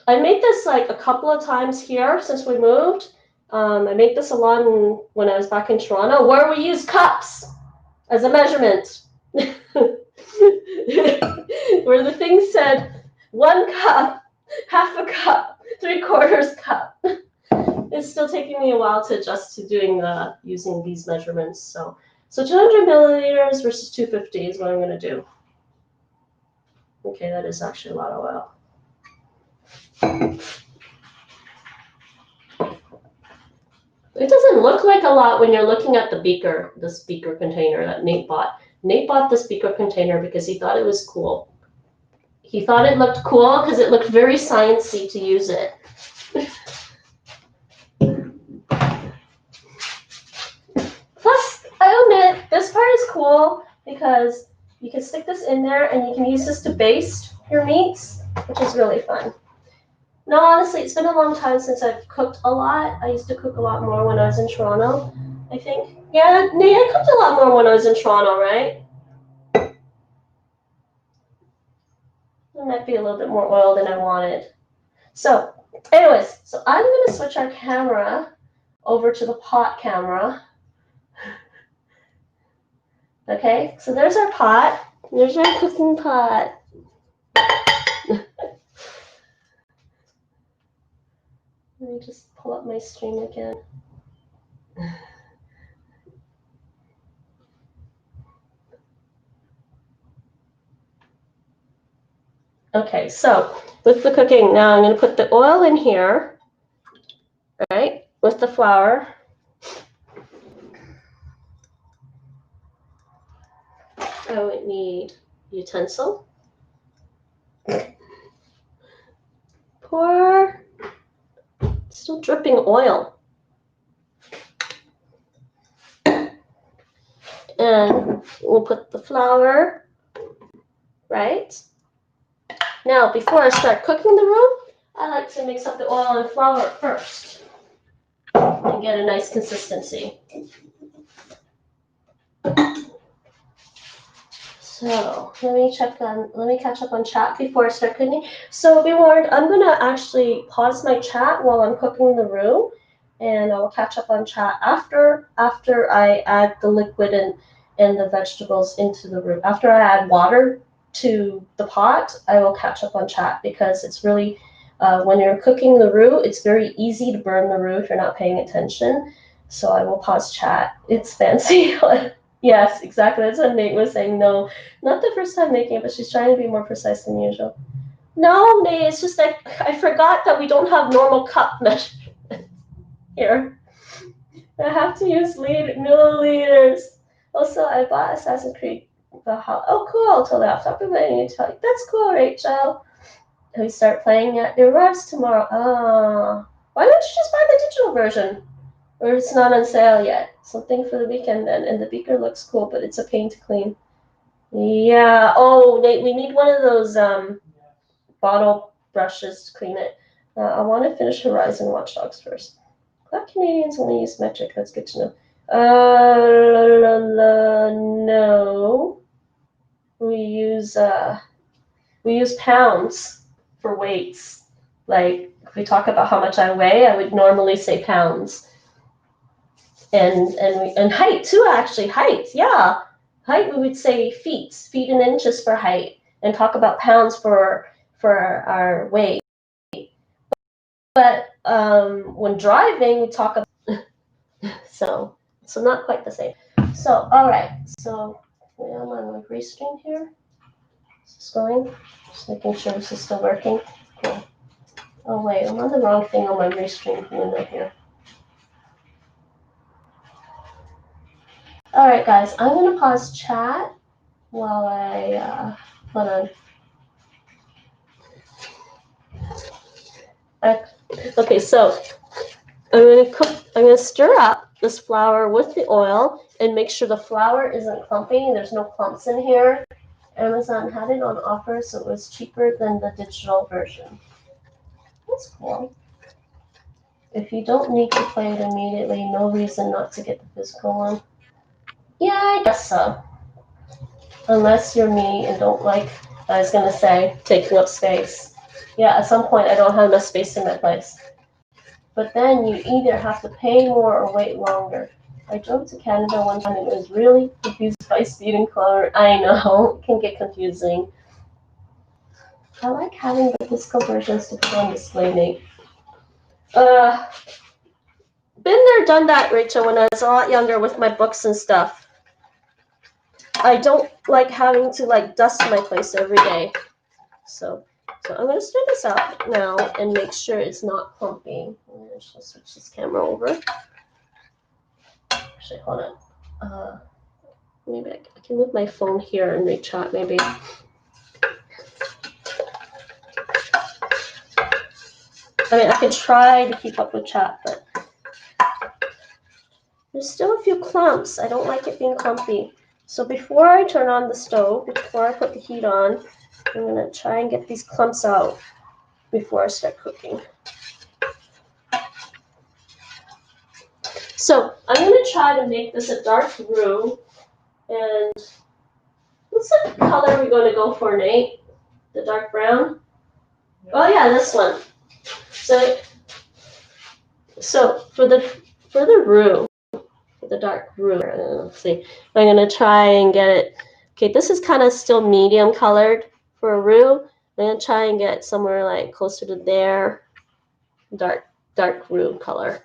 I made this like a couple of times here since we moved. I made this a lot when I was back in Toronto, where we use cups as a measurement. Where the thing said 1 cup, half a cup, 3/4 cup. It's still taking me a while to adjust to using these measurements. So 200 milliliters versus 250 is what I'm going to do. Okay, that is actually a lot of oil. It doesn't look like a lot when you're looking at this beaker container that Nate bought. Nate bought this beaker container because he thought it was cool. He thought it looked cool because it looked very sciencey to use it. Plus, I admit, this part is cool because you can stick this in there and you can use this to baste your meats, which is really fun. No, honestly, it's been a long time since I've cooked a lot. I used to cook a lot more when I was in Toronto, I think. Yeah, Nate, I cooked a lot more when I was in Toronto, right? There might be a little bit more oil than I wanted. So, anyways, so I'm going to switch our camera over to the pot camera. Okay, so there's our pot. There's our cooking pot. Let me just pull up my stream again. Okay, so with the cooking, now I'm going to put the oil in here, right, with the flour. I would need utensil. Pour. Still dripping oil. And we'll put the flour, right? Now, before I start cooking the roux, I like to mix up the oil and flour first and get a nice consistency. So let me catch up on chat before I start cooking. So be warned, I'm gonna actually pause my chat while I'm cooking the roux, and I'll catch up on chat after I add the liquid and the vegetables into the roux. After I add water to the pot, I will catch up on chat because it's really when you're cooking the roux, it's very easy to burn the roux if you're not paying attention. So I will pause chat. It's fancy. Yes, exactly. That's what Nate was saying. No, not the first time making it, but she's trying to be more precise than usual. No, Nate, it's just that I forgot that we don't have normal cup measurement here. I have to use milliliters. Also, I bought Assassin's Creed Valhalla. Oh, cool. Till after I tell you. That's cool, Rachel. We start playing it. It arrives tomorrow. Why don't you just buy the digital version? Or it's not on sale yet. Something for the weekend then. And the beaker looks cool, but it's a pain to clean. Yeah. Oh, Nate, we need one of those bottle brushes to clean it. I want to finish Horizon Watch Dogs first. Glad Canadians only use metric. That's good to know. No. We use pounds for weights. Like if we talk about how much I weigh, I would normally say pounds. And height too, actually. Height, yeah. Height, we would say feet and inches for height, and talk about pounds for our weight. But when driving, we talk about so not quite the same. So all right, so I'm on my restream here. Is this going? Just making sure this is still working. Cool. Oh wait, I'm on the wrong thing on my restream window here. All right, guys, I'm gonna pause chat while I hold on. Okay, so I'm gonna stir up this flour with the oil and make sure the flour isn't clumping. There's no clumps in here. Amazon had it on offer, so it was cheaper than the digital version. That's cool. If you don't need to play it immediately, no reason not to get the physical one. Yeah, I guess so. Unless you're me and don't like, I was gonna say, taking up space. Yeah, at some point I don't have enough space in my place. But then you either have to pay more or wait longer. I drove to Canada one time and was really confused by speed and color. I know, it can get confusing. I like having the physical versions to put on display, Nate. Been there, done that, Rachel, when I was a lot younger with my books and stuff. I don't like having to dust my place every day. So I'm going to stir this up now and make sure it's not clumping. I'm going to switch this camera over. Actually, hold on. Maybe I can move my phone here and rechat, maybe. I mean, I can try to keep up with chat, but there's still a few clumps. I don't like it being clumpy. So before I turn on the stove, before I put the heat on, I'm going to try and get these clumps out. before I start cooking. So I'm going to try to make this a dark roux. And what's the color we're going to go for, Nate? The dark brown? Oh yeah, this one. So for the roux, for the dark roux, let's see. I'm going to try and get it. Okay, this is kind of still medium colored for a roux. I'm going to try and get somewhere like closer to there. Dark roux color.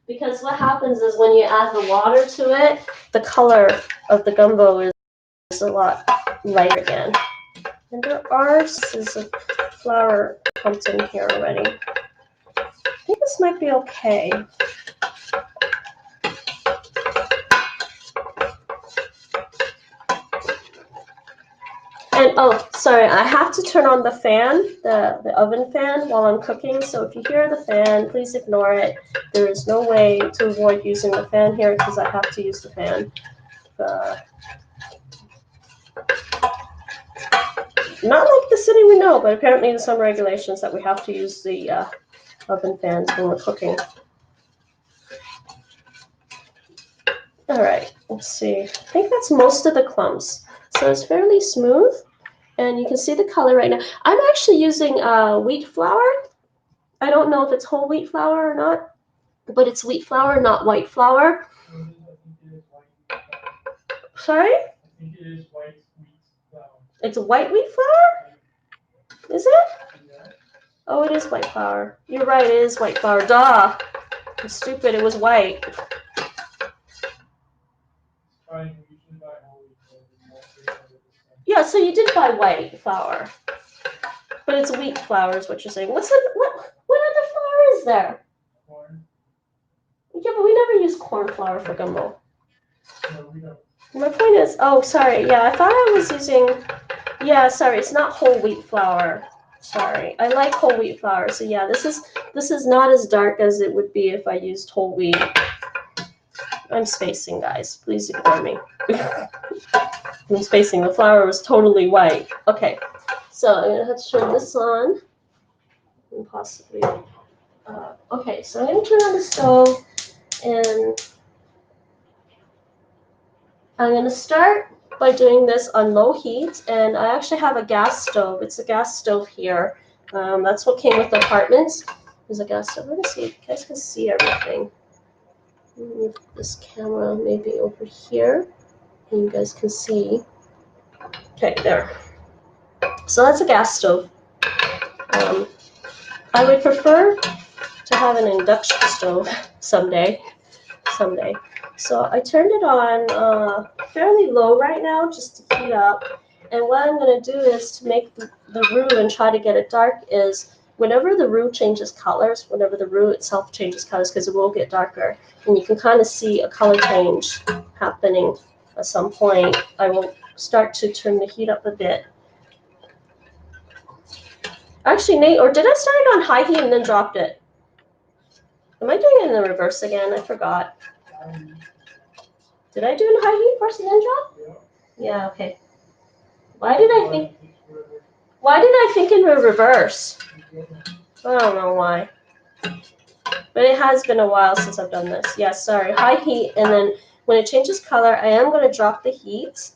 Because what happens is when you add the water to it, the color of the gumbo is a lot lighter again. And this is a flour pumped in here already. I think this might be okay. And oh, sorry, I have to turn on the fan, the oven fan while I'm cooking. So if you hear the fan, please ignore it. There is no way to avoid using the fan here because I have to use the fan. Not like the city we know, but apparently there's some regulations that we have to use the oven fans when we're cooking. All right, let's see. I think that's most of the clumps. So it's fairly smooth, and you can see the color right now. I'm actually using wheat flour. I don't know if it's whole wheat flour or not, but it's wheat flour, not white flour. Sorry? I think it is white wheat flour. It's white wheat flour? Is it? Yeah. Oh, it is white flour. You're right, it is white flour. Duh. I'm stupid, it was white. Yeah, so you did buy white flour. But it's wheat flour is what you're saying. What other flour is there? Corn. Yeah, but we never use corn flour for gumbo. No, we don't. My point is, oh, sorry. Yeah, I thought I was using, yeah, sorry, it's not whole wheat flour. Sorry, I like whole wheat flour. So yeah, this is not as dark as it would be if I used whole wheat. I'm spacing, guys. Please ignore me. I'm spacing. The flour was totally white. Okay, so I'm gonna have to turn this on, and possibly. Okay, so I'm gonna turn on the stove, and I'm gonna start by doing this on low heat, and I actually have a gas stove. It's a gas stove here. That's what came with the apartments. There's a gas stove. Let me see if you guys can see everything. Move this camera maybe over here, and you guys can see. Okay, there. So that's a gas stove. I would prefer to have an induction stove someday. So I turned it on fairly low right now just to heat up. And what I'm going to do is to make the roux and try to get it dark is whenever the roux changes colors, whenever the roux itself changes colors, because it will get darker, and you can kind of see a color change happening at some point, I will start to turn the heat up a bit. Actually, Nate, or did I start it on high heat and then dropped it? Am I doing it in the reverse again? I forgot. Did I do it in high heat first and then drop? Yeah, okay. Why did I think in reverse? I don't know why. But it has been a while since I've done this. Yeah, sorry. High heat, and then when it changes color, I am going to drop the heat,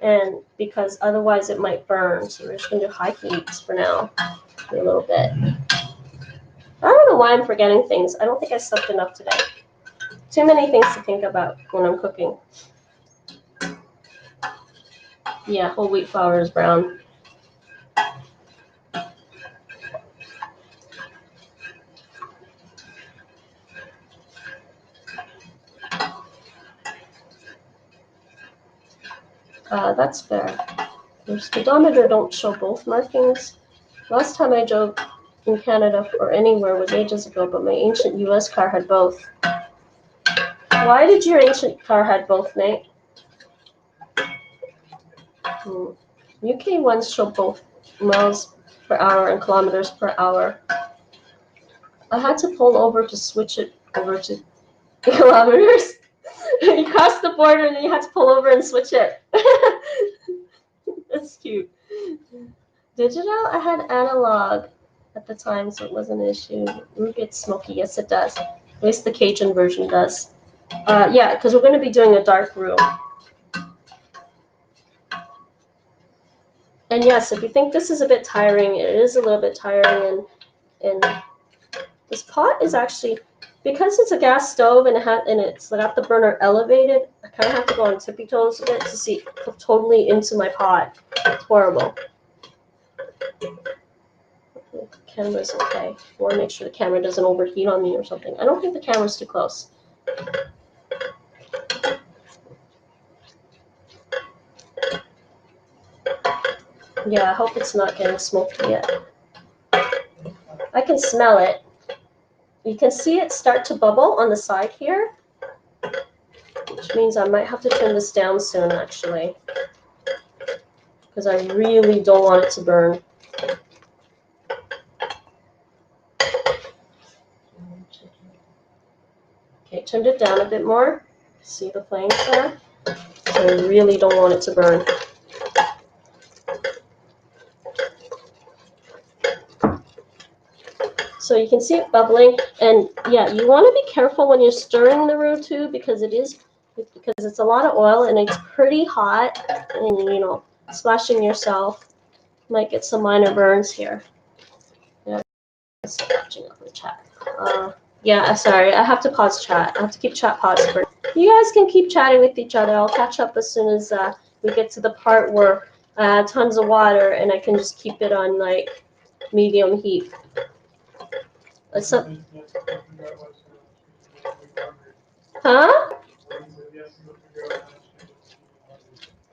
and because otherwise it might burn. So we're just going to do high heat for now, for a little bit. I don't know why I'm forgetting things. I don't think I slept enough today. Too many things to think about when I'm cooking. Yeah, whole wheat flour is brown. That's fair. The speedometer don't show both markings. Last time I drove in Canada or anywhere was ages ago, but my ancient US car had both. Why did your ancient car had both, Nate? UK ones show both miles per hour and kilometers per hour. I had to pull over to switch it over to kilometers. You crossed the border and then you had to pull over and switch it. That's cute. Digital? I had analog at the time, so it wasn't an issue. Roux gets smoky. Yes, it does. At least the Cajun version does. Yeah, because we're going to be doing a dark roux. And yes, if you think this is a bit tiring, it is a little bit tiring. And this pot is actually, because it's a gas stove and it's got the burner elevated, I kind of have to go on tippy toes a bit to see totally into my pot. It's horrible. The camera's okay. I want to make sure the camera doesn't overheat on me or something. I don't think the camera's too close. Yeah, I hope it's not getting smoky yet. I can smell it. You can see it start to bubble on the side here, which means I might have to turn this down soon, actually, because I really don't want it to burn. Okay, turned it down a bit more. See the flames there? I really don't want it to burn. So you can see it bubbling, and yeah, you want to be careful when you're stirring the roux too, because it's a lot of oil and it's pretty hot, and splashing yourself might get some minor burns here. Yeah, catching up with chat. Yeah, sorry, I have to pause chat. I have to keep chat paused for. You guys can keep chatting with each other. I'll catch up as soon as we get to the part where I add tons of water and I can just keep it on like medium heat. Huh?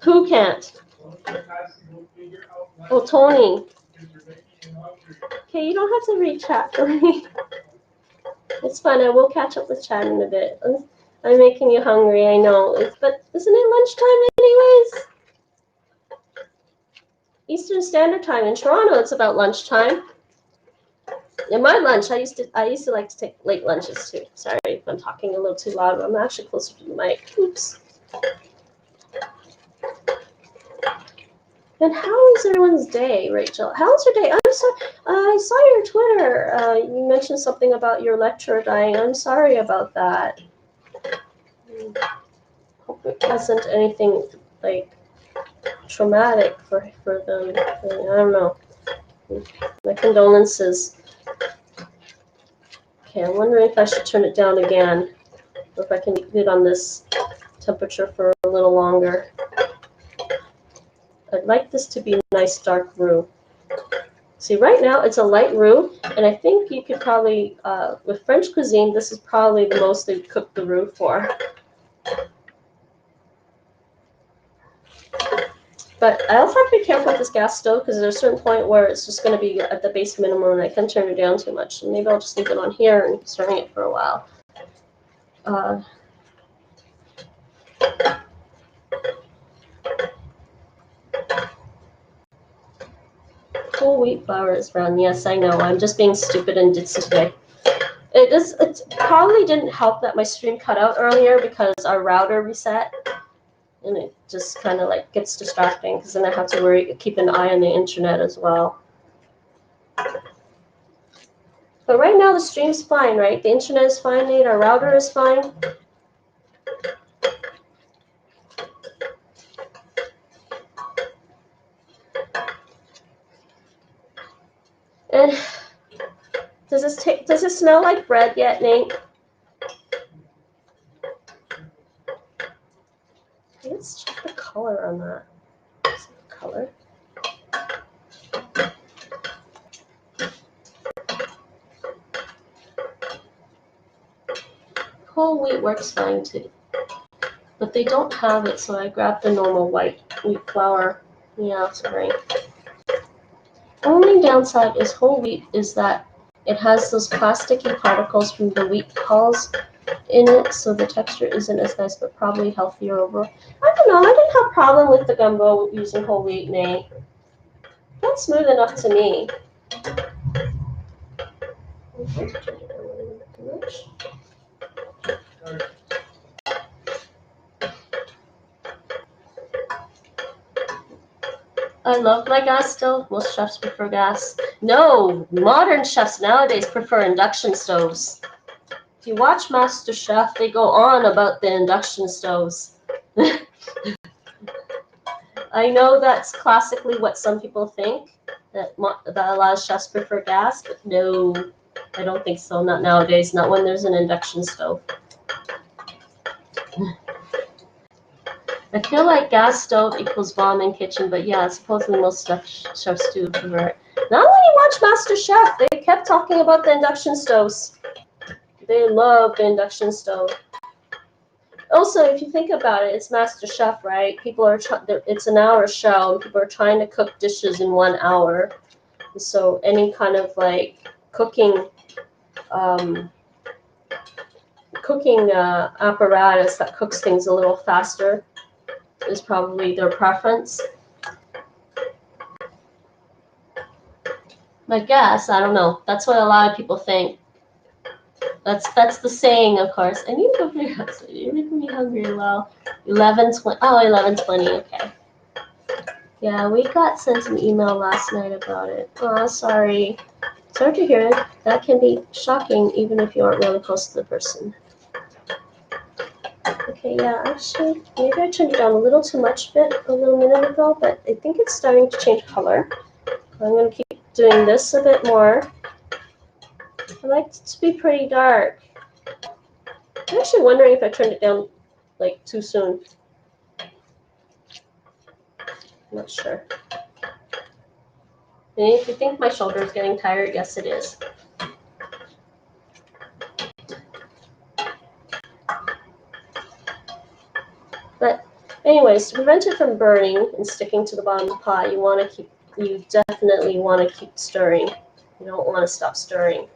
Who can't? Oh, Tony. Okay, you don't have to read chat for me. It's fine. I will catch up with chat in a bit. I'm making you hungry, I know. But isn't it lunchtime anyways? Eastern Standard Time. In Toronto, it's about lunchtime. In my lunch, I used to like to take late lunches too. Sorry if I'm talking a little too loud. I'm actually closer to the mic. Oops. And how is everyone's day, Rachel? How's your day? I'm sorry. I saw your Twitter. You mentioned something about your lecturer dying. I'm sorry about that. Hope it wasn't anything like traumatic for them. I don't know. My condolences. Okay, I'm wondering if I should turn it down again, or if I can leave it on this temperature for a little longer. I'd like this to be a nice dark roux. See, right now it's a light roux, and I think you could probably, with French cuisine, this is probably the most they've cooked the roux for. But I also have to be careful with this gas stove because there's a certain point where it's just going to be at the base minimum and I can't turn it down too much. So maybe I'll just leave it on here and keep stirring it for a while. Whole wheat flour is brown. Yes, I know. I'm just being stupid and ditzy today. It probably didn't help that my stream cut out earlier because our router reset. And it just kind of like gets distracting because then I have to keep an eye on the internet as well. But right now the stream's fine, right? The internet is fine, Nate. Our router is fine. And does it smell like bread yet, Nate? Let's check the color on that. Color. Whole wheat works fine too, but they don't have it, so I grabbed the normal white wheat flour. Yeah, sorry. Only downside is whole wheat is that it has those plasticky particles from the wheat hulls in it, so the texture isn't as nice, but probably healthier overall. I don't know. I didn't have a problem with the gumbo using whole wheat, Nate. That's smooth enough to me. I love my gas stove. Most chefs prefer gas. No, modern chefs nowadays prefer induction stoves. If you watch Master Chef, they go on about the induction stoves. I know that's classically what some people think, that a lot of chefs prefer gas, but no, I don't think so. Not nowadays, not when there's an induction stove. I feel like gas stove equals bomb in kitchen, but yeah, supposedly most chefs do prefer it. Not when you watch Master Chef, they kept talking about the induction stoves. They love the induction stove. Also, if you think about it, it's Master Chef, right? People are it's an hour show, and people are trying to cook dishes in 1 hour. So any kind of like cooking apparatus that cooks things a little faster is probably their preference. My guess, I don't know. That's what a lot of people think. That's the saying, of course. I need to go for your house. You're making me hungry. Well, 11:20. Oh, 11:20. Okay. Yeah, we got sent an email last night about it. Oh, sorry. Sorry to hear it. That can be shocking, even if you aren't really close to the person. Okay, yeah, actually, maybe I turned it down a little too much a little minute ago, but I think it's starting to change color. I'm going to keep doing this a bit more. I like it to be pretty dark. I'm actually wondering if I turned it down, like, too soon. I'm not sure. And if you think my shoulder is getting tired, yes, it is. But anyways, to prevent it from burning and sticking to the bottom of the pot, you definitely want to keep stirring. You don't want to stop stirring.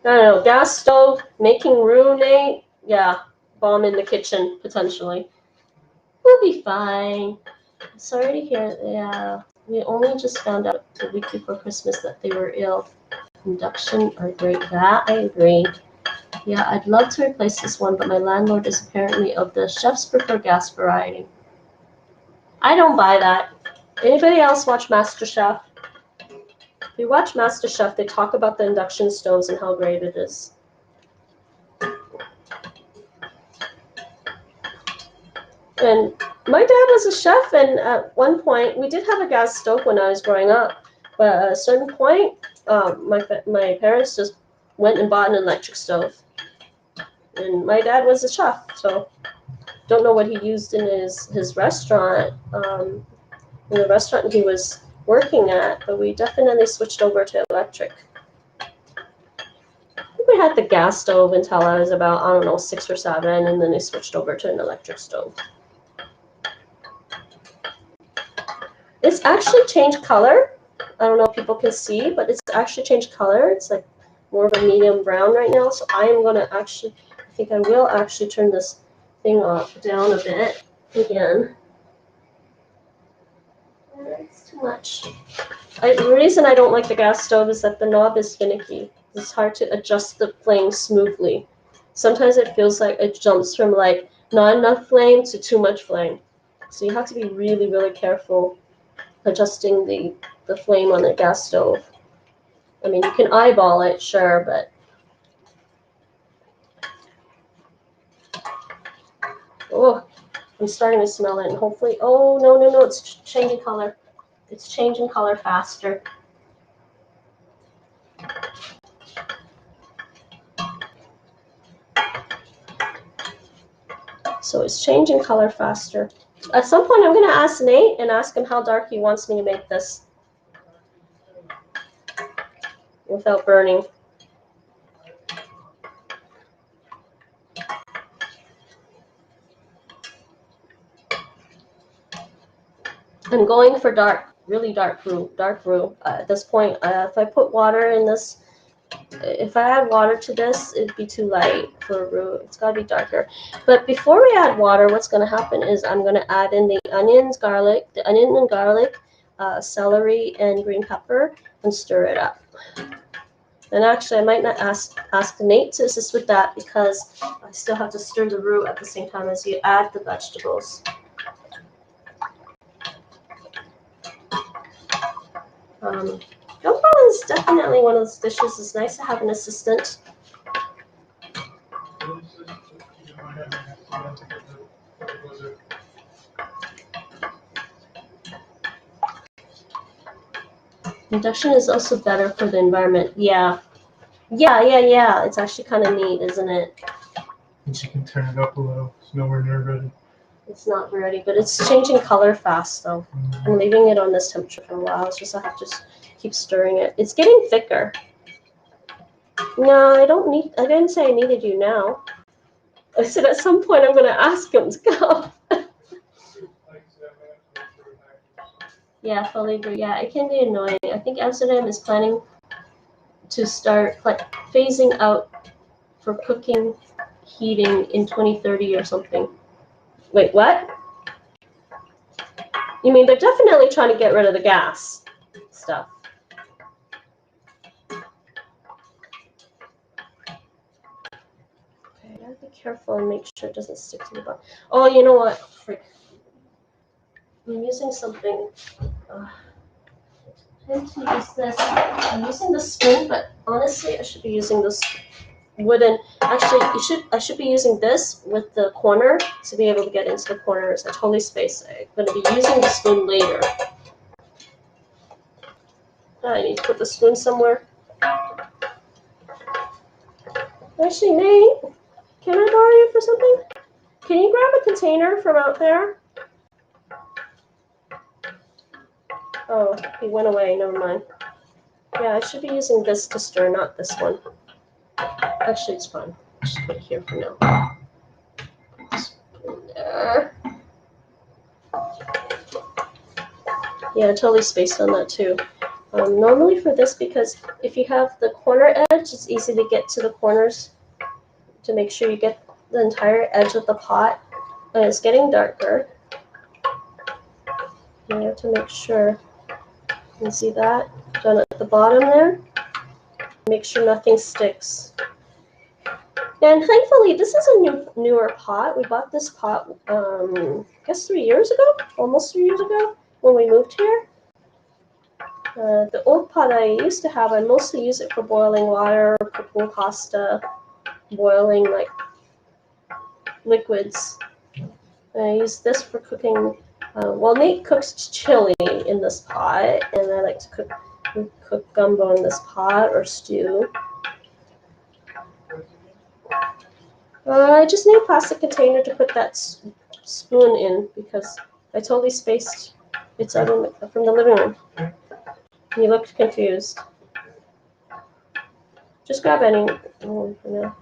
I don't know, gas stove, making roux, Nate? Yeah, bomb in the kitchen, potentially. We'll be fine. Sorry to hear, yeah, we only just found out the week before Christmas that they were ill. Induction are great, that I agree. Yeah, I'd love to replace this one, but my landlord is apparently of the chefs prefer gas variety. I don't buy that. Anybody else watch Master Chef? If you watch Master Chef, they talk about the induction stoves and how great it is. And my dad was a chef, and at one point, we did have a gas stove when I was growing up. But at a certain point, my parents just went and bought an electric stove. And my dad was a chef, so don't know what he used in his restaurant, in the restaurant he was working at, but we definitely switched over to electric. I think we had the gas stove until I was about, I don't know, 6 or 7, and then they switched over to an electric stove. It's actually changed color. I don't know if people can see, but it's actually changed color. It's like more of a medium brown right now, so I am going to actually, I think I will actually turn this thing down a bit again. It's too much. The reason I don't like the gas stove is that the knob is finicky. It's hard to adjust the flame smoothly. Sometimes it feels like it jumps from like not enough flame to too much flame. So you have to be really, really careful adjusting the flame on the gas stove. I mean, you can eyeball it, sure, but oh, I'm starting to smell it, and hopefully, oh, no, it's changing color. It's changing color faster. So it's changing color faster. At some point, I'm going to ask Nate and ask him how dark he wants me to make this without burning. I'm going for dark, really dark roux. At this point, if I put water in this, if I add water to this, it'd be too light for roux. It's got to be darker. But before we add water, what's going to happen is I'm going to add in the onion and garlic, celery, and green pepper, and stir it up. And actually, I might not ask Nate to assist with that because I still have to stir the roux at the same time as you add the vegetables. Gumbo is definitely one of those dishes. It's nice to have an assistant. Induction is also better for the environment. Yeah. It's actually kind of neat, isn't it? And you can turn it up a little. It's nowhere near ready. It's not ready, but it's changing color fast, though. I'm leaving it on this temperature for a while. It's just I have to keep stirring it. It's getting thicker. No, I didn't say I needed you now. I said at some point I'm going to ask him to come. Yeah, fully agree. Yeah, it can be annoying. I think Amsterdam is planning to start phasing out for cooking, heating in 2030 or something. Wait, what? You mean they're definitely trying to get rid of the gas stuff? Okay, I gotta be careful and make sure it doesn't stick to the bottom. Oh, you know what? Frick. I'm using something. I tend to use this. I'm using the spoon, but honestly, I should be using this wooden. Actually, I should be using this with the corner to be able to get into the corners. I totally spaced. I'm going to be using the spoon later. I need to put the spoon somewhere. Actually, Nate, can I borrow you for something? Can you grab a container from out there? Oh, he went away. Never mind. Yeah, I should be using this to stir, not this one. Actually, it's fine. Just put it here for now. Spoon there. Yeah, I totally spaced on that too. Normally for this, because if you have the corner edge, it's easy to get to the corners to make sure you get the entire edge of the pot. And it's getting darker. You have to make sure. You see that? Down at the bottom there. Make sure nothing sticks. And thankfully, this is a newer pot. We bought this pot, I guess 3 years ago, almost 3 years ago, when we moved here. The old pot I used to have, I mostly use it for boiling water, cooking pasta, boiling like liquids. And I use this for cooking. Well, Nate cooks chili in this pot, and I like to cook gumbo in this pot or stew. I just need a plastic container to put that spoon in because I totally spaced. It's out from the living room. You looked confused. Just grab any one for now.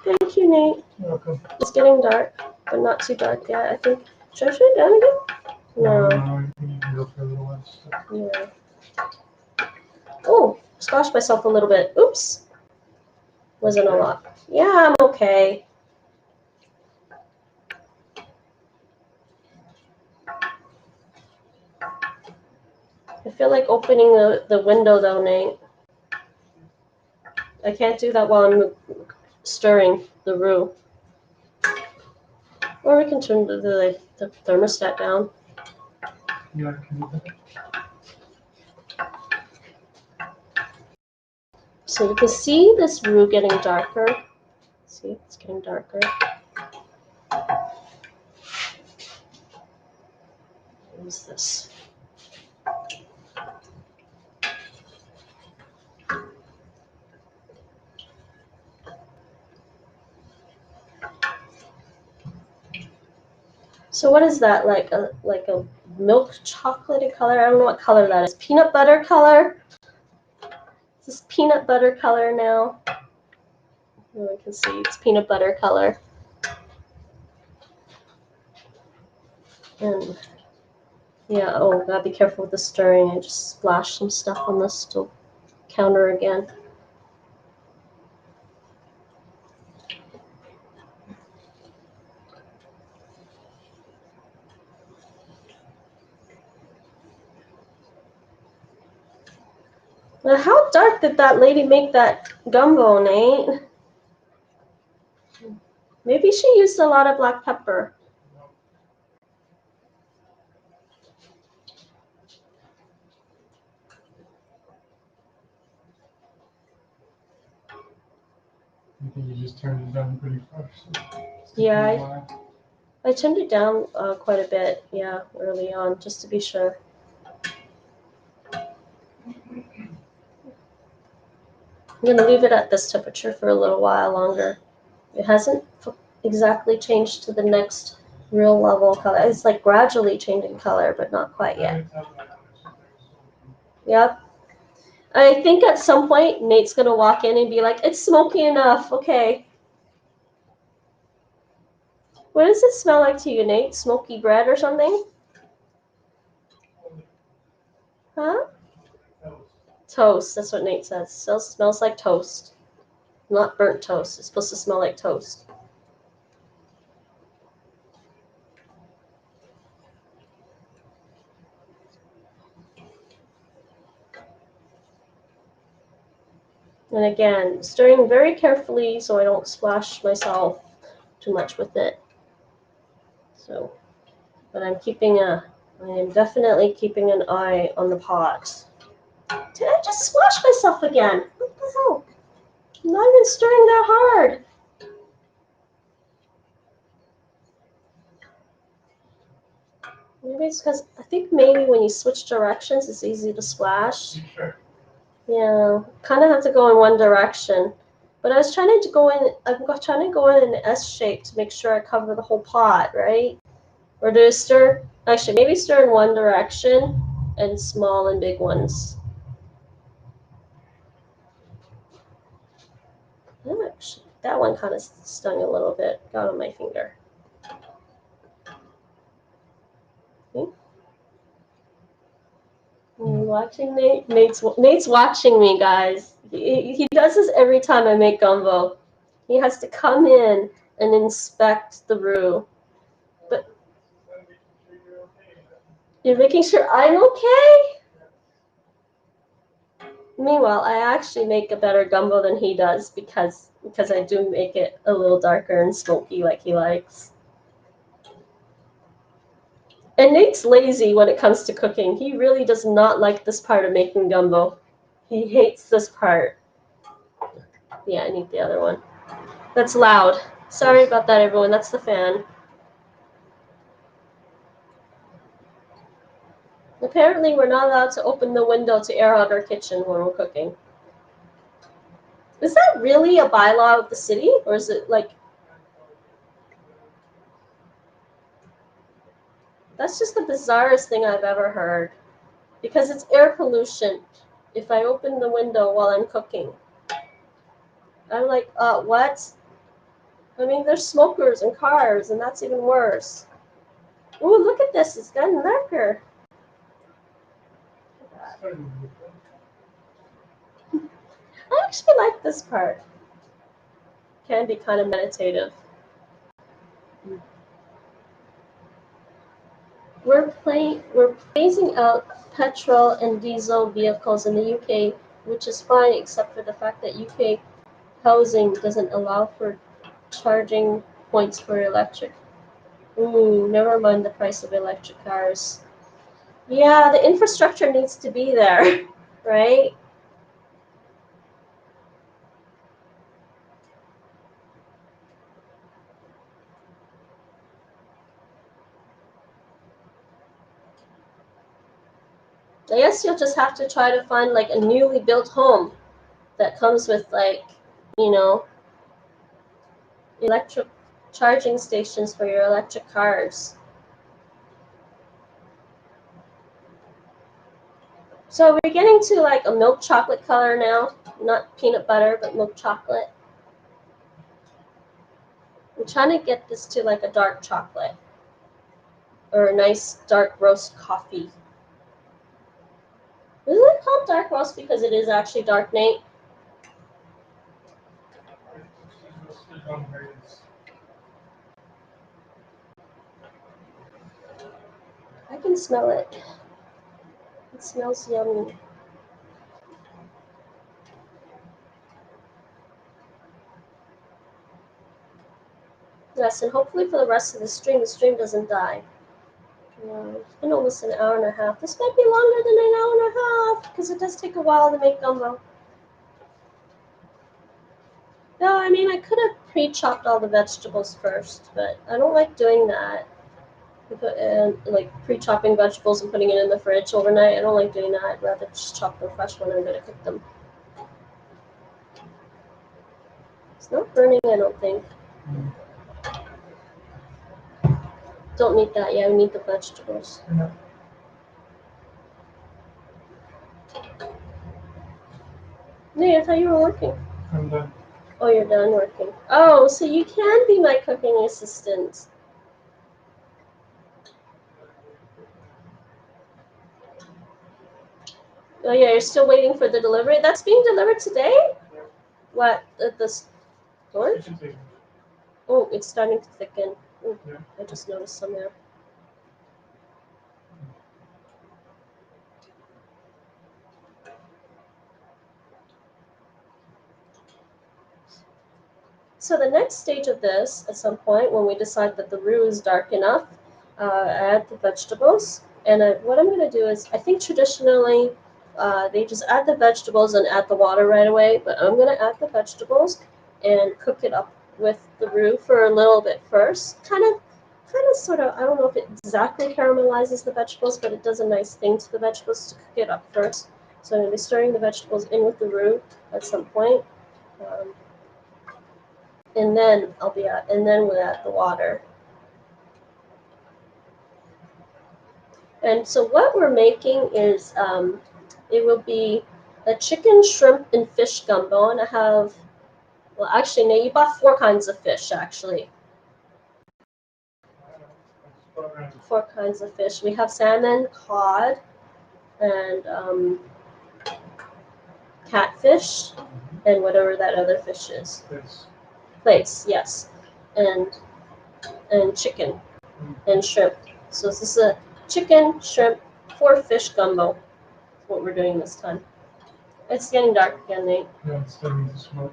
Thank you, Nate. You're welcome. It's getting dark, but not too dark yet. I think. Should I turn it down again? No. You can go for a little while. Yeah. Oh, splashed myself a little bit. Oops. Wasn't a lot. Yeah, I'm okay. I feel like opening the window though, Nate. I can't do that while I'm stirring the roux. Or we can turn the thermostat down. Yeah, I can do that. So you can see this roux getting darker. See, it's getting darker. Use this. So what is that, like a milk chocolatey color? I don't know what color that is. Peanut butter color? Is this peanut butter color now? Oh, I can see it's peanut butter color. And yeah, oh, gotta be careful with the stirring. I just splashed some stuff on the stove counter again. Now, how dark did that lady make that gumbo, Nate? Maybe she used a lot of black pepper. I think you just turned it down pretty fast. Yeah, I turned it down quite a bit, yeah, early on, just to be sure. I'm going to leave it at this temperature for a little while longer. It hasn't exactly changed to the next real level color. It's like gradually changing color, but not quite yet. Yep. I think at some point, Nate's going to walk in and be like, it's smoky enough, okay. What does it smell like to you, Nate? Smoky bread or something? Huh? Toast, that's what Nate says. Smells like toast. Not burnt toast. It's supposed to smell like toast. And again, stirring very carefully so I don't splash myself too much with it. So, but I am definitely keeping an eye on the pot. Did I just splash myself again? What the hell? I'm not even stirring that hard. Maybe it's because I think maybe when you switch directions, it's easy to splash. Sure. Yeah, kind of have to go in one direction. But I was trying to go in. I'm trying to go in an S shape to make sure I cover the whole pot, right? Or do I stir? Actually, maybe stir in one direction and small and big ones. Actually, that one kind of stung a little bit. Got on my finger. Okay. Watching Nate? Nate's watching me, guys. He does this every time I make gumbo. He has to come in and inspect the roux. But you're making sure I'm okay? Meanwhile, I actually make a better gumbo than he does because I do make it a little darker and smoky like he likes. And Nate's lazy when it comes to cooking. He really does not like this part of making gumbo. He hates this part. Yeah, I need the other one. That's loud. Sorry about that, everyone. That's the fan. Apparently, we're not allowed to open the window to air out our kitchen when we're cooking. Is that really a bylaw of the city? Or is it like... That's just the bizarrest thing I've ever heard. Because it's air pollution if I open the window while I'm cooking. I'm like, what? I mean, there's smokers and cars, and that's even worse. Ooh, look at this. It's gotten darker. I actually like this part. Can be kind of meditative. We're phasing out petrol and diesel vehicles in the UK, which is fine except for the fact that UK housing doesn't allow for charging points for electric. Ooh, never mind the price of electric cars. Yeah, the infrastructure needs to be there, right? I guess you'll just have to try to find like a newly built home that comes with like, you know, electric charging stations for your electric cars. So we're getting to like a milk chocolate color now, not peanut butter, but milk chocolate. I'm trying to get this to like a dark chocolate or a nice dark roast coffee. Isn't it called dark roast because it is actually dark, Nate? I can smell it. It smells yummy. Yes, and hopefully for the rest of the stream doesn't die. It's been almost an hour and a half. This might be longer than an hour and a half because it does take a while to make gumbo. No, I mean, I could have pre-chopped all the vegetables first, but I don't like doing that. Like pre-chopping vegetables and putting it in the fridge overnight. I don't like doing that. I'd rather just chop them fresh when I'm going to cook them. It's not burning, I don't think. Don't need that. Yeah, we need the vegetables. Yeah. Nate, I thought you were working. I'm done. Oh, you're done working. Oh, so you can be my cooking assistant. Oh yeah, you're still waiting for the delivery? That's being delivered today? Yeah. What, at the store? Kitchen table. Oh, it's starting to thicken. Ooh, Yeah. I just noticed some there. So the next stage of this, at some point, when we decide that the roux is dark enough, add the vegetables. And what I'm going to do is, I think traditionally, they just add the vegetables and add the water right away. But I'm going to add the vegetables and cook it up with the roux for a little bit first. Kind of, sort of, I don't know if it exactly caramelizes the vegetables, but it does a nice thing to the vegetables to cook it up first. So I'm going to be stirring the vegetables in with the roux at some point. And then we'll add the water. And so what we're making is, it will be a chicken, shrimp, and fish gumbo. And I have, well, actually, no, you bought 4 kinds of fish, actually. 4 kinds of fish. We have salmon, cod, and catfish, and whatever that other fish is. Plaice, yes. And chicken and shrimp. So this is a chicken, shrimp, 4 fish gumbo. That's what we're doing this time. It's getting dark again, Nate. Yeah, it's starting to smoke.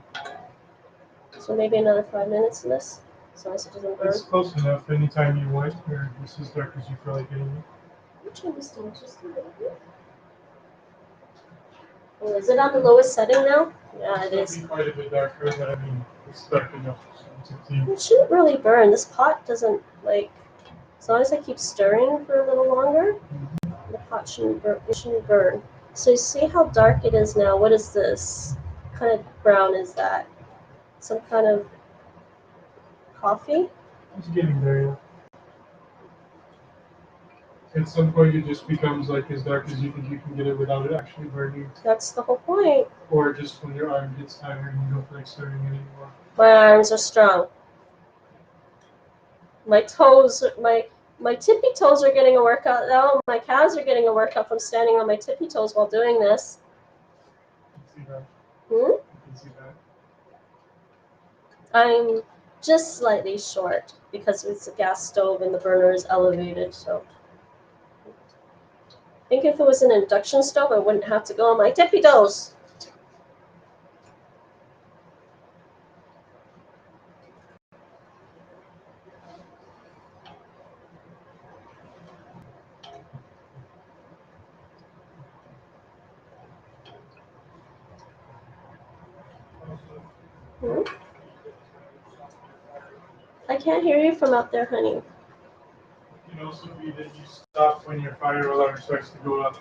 So maybe another 5 minutes in this, as long as it doesn't burn. It's close enough. Anytime you want, or just as dark as you feel like getting it. Which one is down just a little bit? Oh, is it on the lowest setting now? Yeah, it is. It'll be quite a bit darker, but I mean, it's dark enough to see. It shouldn't really burn. This pot doesn't, like, as long as I keep stirring for a little longer, the pot shouldn't burn. It shouldn't burn. So you see how dark it is now? What is this? What kind of brown is that? Some kind of coffee? It's getting there, yeah. At some point, it just becomes like as dark as you think you can get it without it actually burning. That's the whole point. Or just when your arm gets tired and you don't feel like stirring anymore. My arms are strong. My toes, my tippy toes are getting a workout now. My calves are getting a workout from standing on my tippy toes while doing this. You can see that. Hmm? You can see that. I'm just slightly short because it's a gas stove and the burner is elevated, so. I think if it was an induction stove, I wouldn't have to go on my tippy toes. Hmm? I can't hear you from out there, honey. It can also be that you stop when your fire alarm starts to go up.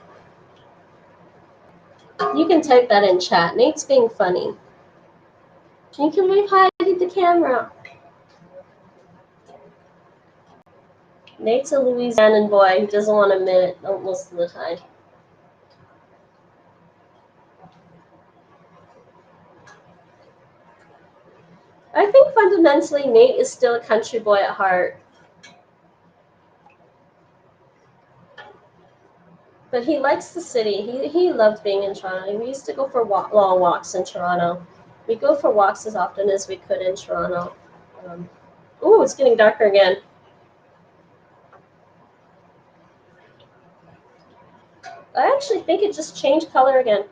You can type that in chat. Nate's being funny. You can wave hi to the camera. Nate's a Louisianan boy who doesn't want to admit it most of the time. I think fundamentally Nate is still a country boy at heart. But he likes the city. He loved being in Toronto. We used to go for long walks in Toronto. We go for walks as often as we could in Toronto. Ooh, it's getting darker again. I actually think it just changed color again.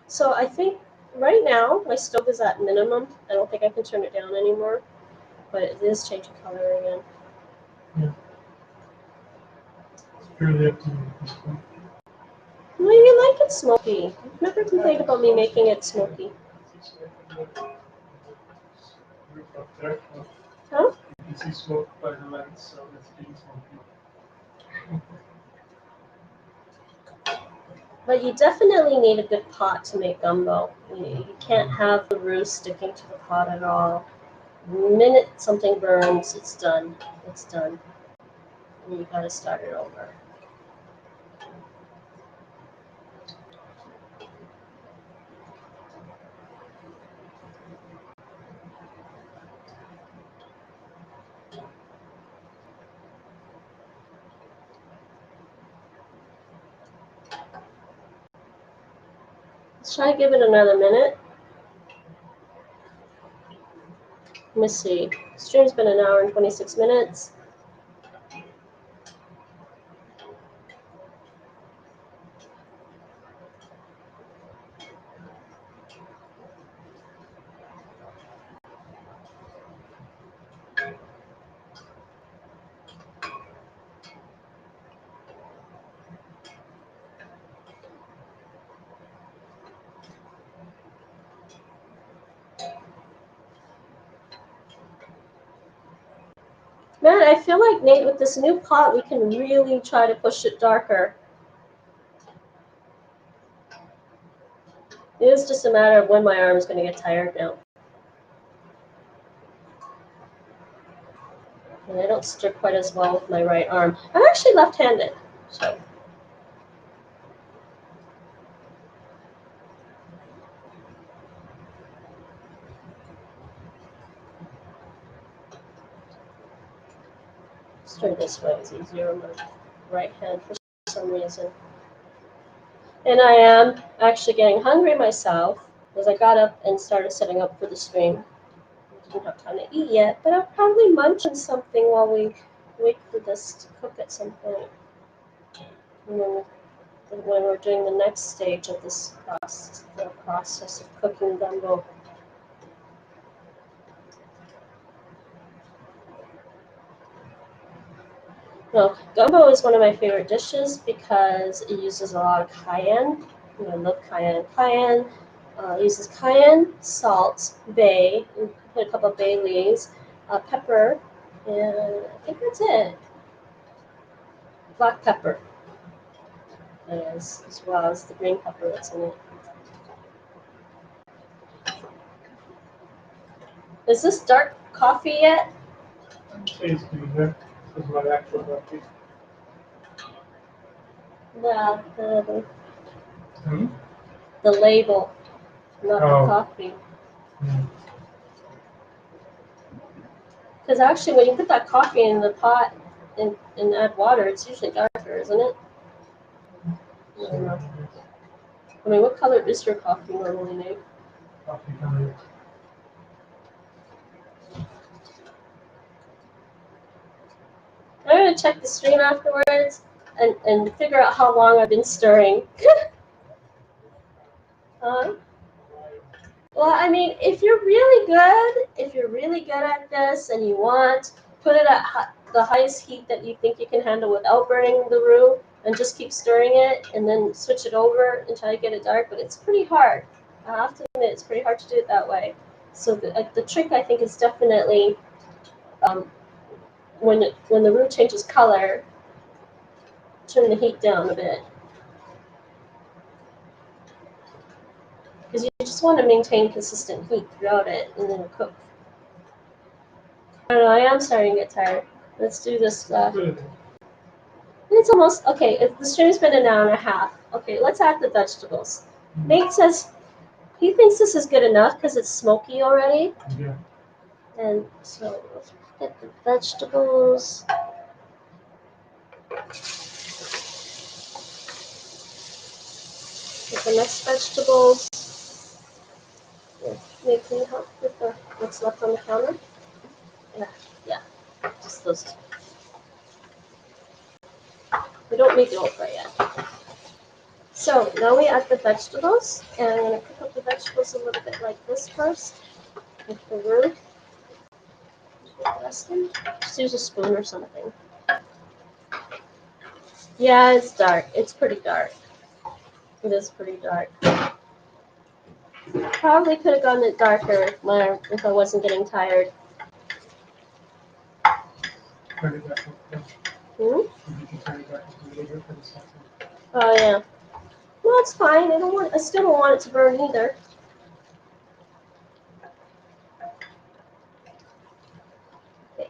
So I think right now, my stove is at minimum. I don't think I can turn it down anymore, but it is changing color again. It's purely up to you at this point. Well, you like it smoky. You've never complained about me making it smoky. Roof up there. Huh? You can see smoke by the lens, so it's being smoky. But you definitely need a good pot to make gumbo. You can't have the roux sticking to the pot at all. The minute something burns, it's done. It's done. And you gotta start it over. Let's try to give it another minute. Let me see. Stream's been an hour and 26 minutes. Man, I feel like, Nate, with this new pot, we can really try to push it darker. It is just a matter of when my arm is going to get tired now. And I don't stir quite as well with my right arm. I'm actually left-handed, so. Stir this way is easier on my right hand for some reason. And I am actually getting hungry myself because I got up and started setting up for the stream. I didn't have time to eat yet, but I'll probably munch on something while we wait for this to cook at some point. And then when we're doing the next stage of this process, the process of cooking gumbo. Well, gumbo is one of my favorite dishes because it uses a lot of cayenne. I love cayenne. Cayenne uses cayenne, salt, bay, and put a couple of bay leaves, pepper, and I think that's it. Black pepper, as well as the green pepper that's in it. Is this dark coffee yet? It's doing that. This is my actual coffee. Yeah, the label, not the coffee. Because actually, when you put that coffee in the pot and add water, it's usually darker, isn't it? I don't know. I mean, what color is your coffee normally, Nate? Coffee color. I'm going to check the stream afterwards and figure out how long I've been stirring. Well, I mean, if you're really good at this and you want, put it at the highest heat that you think you can handle without burning the roux, and just keep stirring it, and then switch it over and try to get it dark. But it's pretty hard. I have to admit, it's pretty hard to do it that way. So the trick, I think, is definitely when the roux changes color, turn the heat down a bit. Because you just want to maintain consistent heat throughout it, and then cook. I don't know, I am starting to get tired. Let's do this. It's almost, okay, the stream's been an hour and a half. Okay, let's add the vegetables. Nate says he thinks this is good enough because it's smoky already. Yeah. And so let's get the vegetables. Get the next vegetables. Nate, can you help with what's left on the counter? Yeah, just those two. We don't need the okra yet. So now we add the vegetables, and I'm going to cook up the vegetables a little bit like this first with the roux. Just use a spoon or something. Yeah, it's dark. It's pretty dark. It is pretty dark. Probably could have gotten it darker if I wasn't getting tired. Turn it back up. Hmm? You can turn it back up a little bit for the sauce. Oh yeah. Well, it's fine. I still don't want it to burn either. Okay.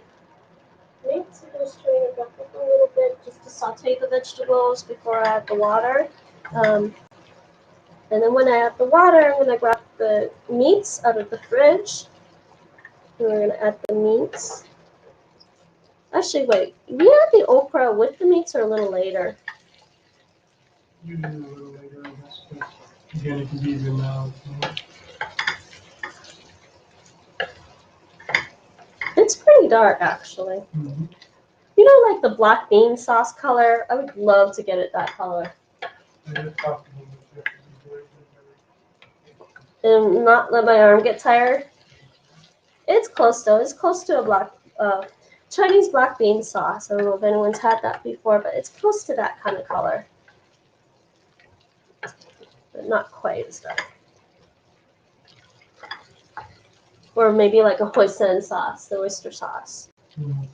Okay, so I'm just turning it back up a little bit just to saute the vegetables before I add the water. And then when I add the water, I'm going to grab the meats out of the fridge. And we're going to add the meats. Actually, wait. We add the okra with the meats or a little later? Usually a little later, I guess, but again, it can be even now. It's pretty dark, actually. Mm-hmm. You know, like the black bean sauce color? I would love to get it that color. And not let my arm get tired. It's close, though. It's close to a black Chinese black bean sauce. I don't know if anyone's had that before, but it's close to that kind of color. But not quite as dark. Or maybe like a hoisin sauce, the oyster sauce. Mm-hmm.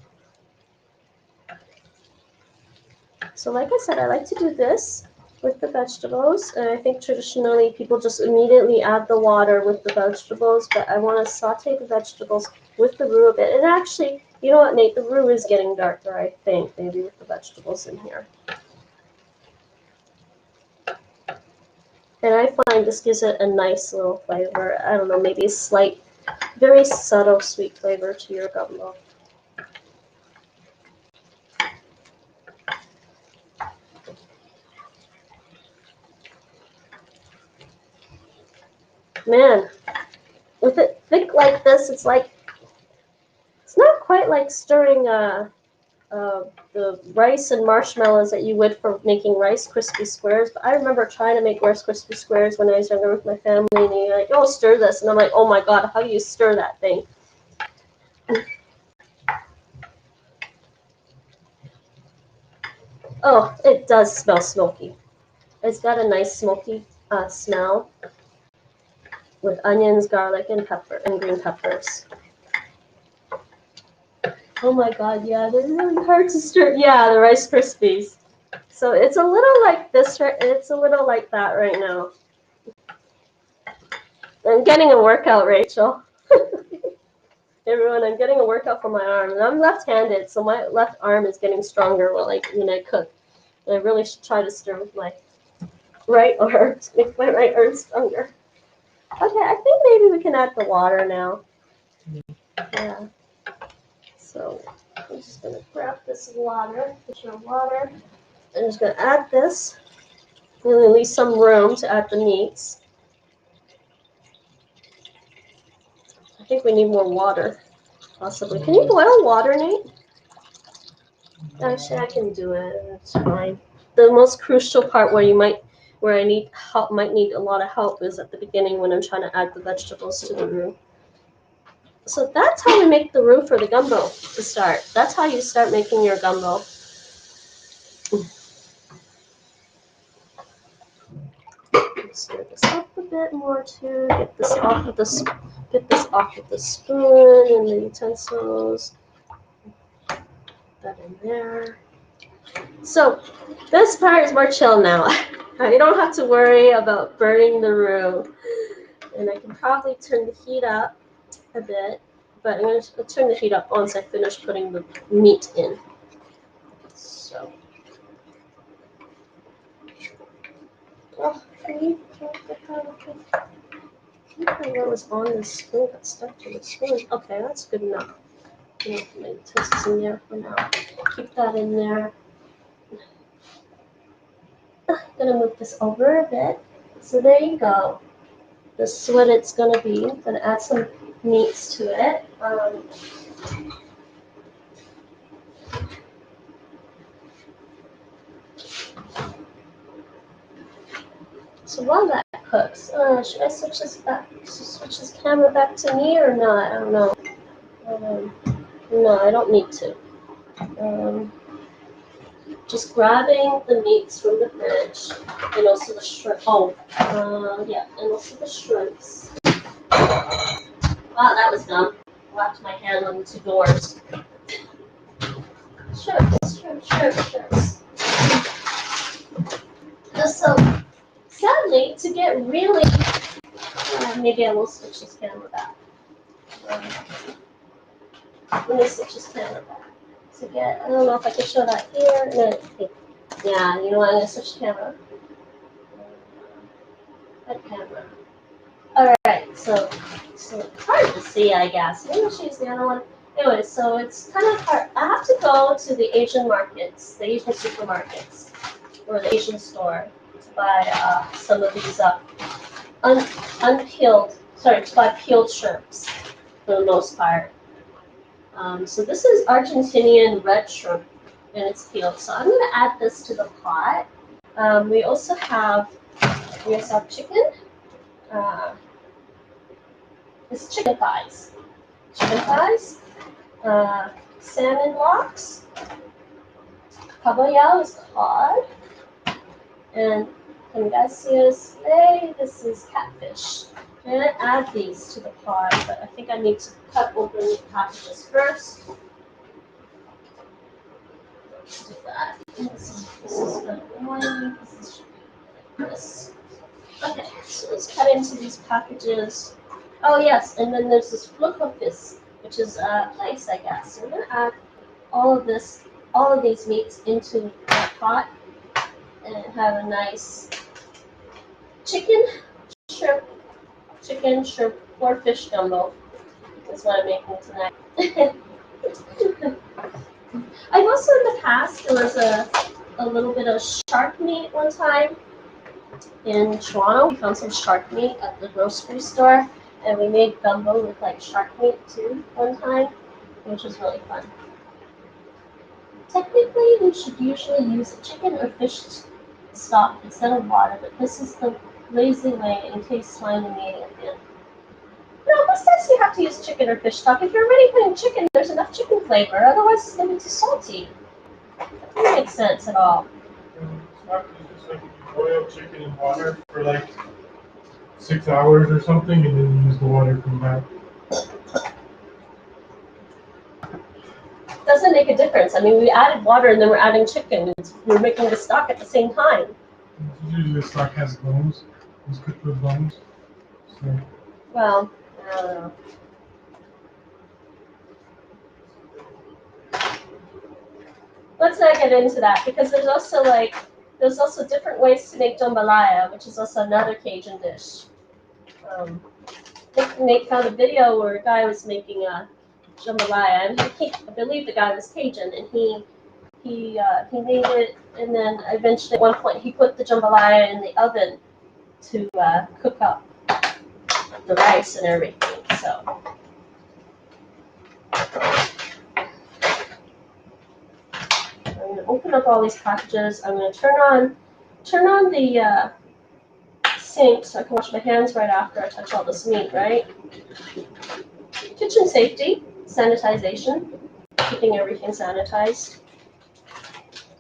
So like I said, I like to do this with the vegetables. And I think traditionally people just immediately add the water with the vegetables, but I want to saute the vegetables with the roux a bit. And actually, you know what, Nate, the roux is getting darker, I think, maybe with the vegetables in here. And I find this gives it a nice little flavor. I don't know, maybe a slight, very subtle sweet flavor to your gumbo. Man, with it thick like this, it's not quite like stirring the rice and marshmallows that you would for making Rice Krispie squares. But I remember trying to make Rice Krispie squares when I was younger with my family, and they're like, "Oh, stir this," and I'm like, "Oh my God, how do you stir that thing?" Oh, it does smell smoky. It's got a nice smoky smell with onions, garlic, and pepper and green peppers. Oh my God, yeah, they're really hard to stir. Yeah, the Rice Krispies. So it's a little like this, it's a little like that right now. I'm getting a workout, Rachel. Everyone, I'm getting a workout for my arm. And I'm left-handed, so my left arm is getting stronger when I cook. And I really should try to stir with my right arm to make my right arm stronger. Okay, I think maybe we can add the water now. Yeah. So I'm just going to grab this water, pitcher of water. I'm just going to add this. I'm going to leave some room to add the meats. I think we need more water, possibly. Can you boil water, Nate? Actually, I can do it. It's fine. The most crucial part where I need help, might need a lot of help, is at the beginning when I'm trying to add the vegetables to the roux. So that's how we make the roux for the gumbo to start. That's how you start making your gumbo. Stir this up a bit more too. Get this off with the spoon and the utensils. Put that in there. So this part is more chill now. You don't have to worry about burning the roux. And I can probably turn the heat up a bit, but I'm going to turn the heat up once I finish putting the meat in. So, can you get that okay? I think what was on this spoon got stuck to the spoon. Okay, that's good enough. I'm going to put my utensils in there for now. Keep that in there. I'm going to move this over a bit. So there you go. This is what it's going to be. I'm going to add some meats to it. So while that cooks, should I switch this camera back to me or not? I don't know. No, I don't need to. Just grabbing the meats from the fridge and also the shrimp. Oh, yeah, and also the shrimps. Wow, that was dumb. Whacked my hand on the two doors. Shrimps. So, sadly, to get really, maybe I will switch this camera back. Let me switch this camera back. To get, I don't know if I can show that here. No, yeah, you know what? I'm gonna switch the camera. That camera. All right, so it's hard to see, I guess. Maybe I'll choose the other one. Anyway, so it's kind of hard. I have to go to the Asian markets, the Asian supermarkets, or the Asian store to buy some of these to buy peeled shrimps for the most part. So this is Argentinian red shrimp, and it's peeled. So I'm going to add this to the pot. We also have chicken. It's chicken thighs. Salmon blocks. Cabayao is cod. And can you guys see this? Hey, this is catfish. I'm going to add these to the pot, but I think I need to cut open the packages first. Let's do that. This is good. This should be like this. Okay, so let's cut into these packages. Oh yes, and then there's this flucofis, which is plaice, I guess. So we're gonna add all of these meats into the pot and have a nice chicken, shrimp, or fish gumbo. Is what I'm making tonight. I've also in the past there was a little bit of shark meat one time in Toronto. We found some shark meat at the grocery store. And we made gumbo with like shark meat too one time, which was really fun. Technically, we should usually use a chicken or fish stock instead of water, but this is the lazy way and tastes fine in the end. No, who says you have to use chicken or fish stock? If you're already putting chicken, there's enough chicken flavor. Otherwise, it's going to be too salty. That doesn't make sense at all. It's not just like if you boil chicken in water for like 6 hours or something, and then you use the water from that. Doesn't make a difference. I mean, we added water and then we're adding chicken. We're making the stock at the same time. Usually the stock has bones. It's cooked with bones. So. Well, I don't know. Let's not get into that because there's also different ways to make jambalaya, which is also another Cajun dish. Nate found a video where a guy was making a jambalaya, and I believe the guy was Cajun, and he made it, and then eventually at one point he put the jambalaya in the oven to cook up the rice and everything. So. I'm going to open up all these packages. I'm going to turn on the sink so I can wash my hands right after I touch all this meat, right? Kitchen safety, sanitization, keeping everything sanitized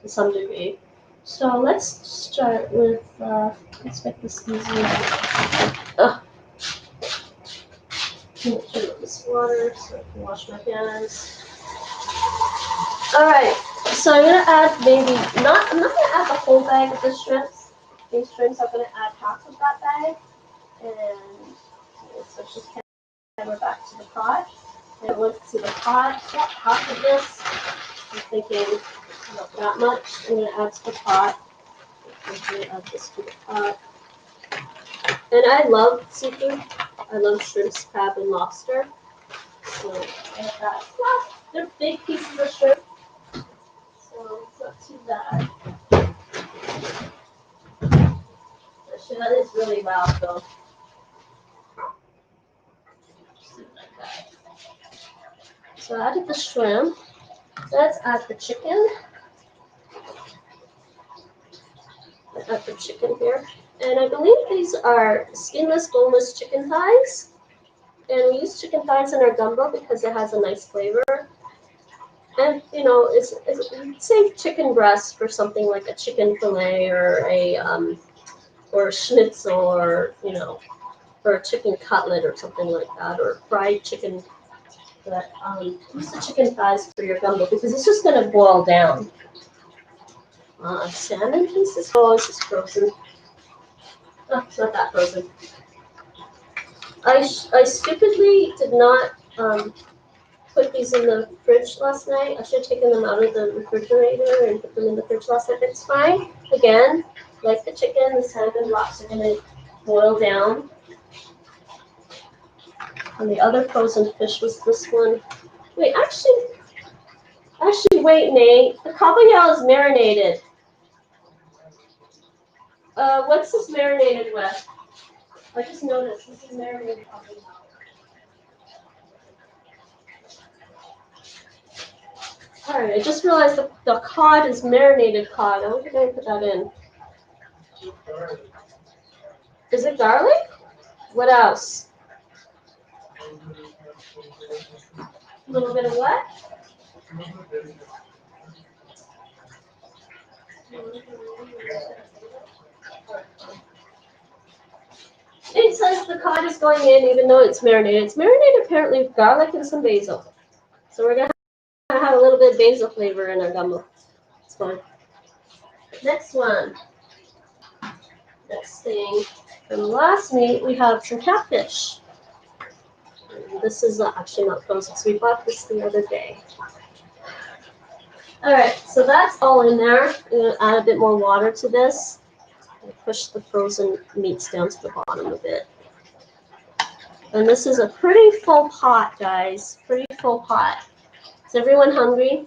to some degree. So let's start with, let's make this easy. Ugh. I'm going to turn up this water so I can wash my hands. All right. So I'm going to add I'm not going to add the whole bag of the shrimps. These shrimps, I'm going to add half of that bag. And switch this camera back to the pot. And I went to the pot, half of this. I'm thinking not that much. I'm going to add to the pot. I'm going to add this to the pot. And I love seafood. I love shrimps, crab, and lobster. So I add that. They're big pieces of shrimp. So it's not too bad. Actually, that is really loud though. So I added the shrimp. Let's add the chicken. Add the chicken here. And I believe these are skinless, boneless chicken thighs. And we use chicken thighs in our gumbo because it has a nice flavor. And you know, it's save chicken breast for something like a chicken fillet or a schnitzel, or you know, or a chicken cutlet or something like that, or fried chicken. But use the chicken thighs for your gumbo because it's just gonna boil down. Salmon pieces. Oh, this is frozen. Oh, it's not that frozen. I stupidly did not put these in the fridge last night. I should have taken them out of the refrigerator and put them in the fridge last night. It's fine. Again, like the chicken, the salmon blocks are gonna boil down. And the other frozen fish was this one. Wait, actually, wait, Nate. The kabayao is marinated. What's this marinated with? I just noticed this is marinated kabayao. Alright, I just realized the cod is marinated cod. I wonder if I put that in. Is it garlic? What else? A little bit of what? It says the cod is going in even though it's marinated. It's marinated apparently with garlic and some basil. So we're going to have a little bit of basil flavor in our gumbo. It's fine. Next one. Next thing. From last meat, we have some catfish. This is actually not frozen, so we bought this the other day. Alright, so that's all in there. I'm going to add a bit more water to this. Push the frozen meats down to the bottom a bit. And this is a pretty full pot, guys. Pretty full pot. Is everyone hungry?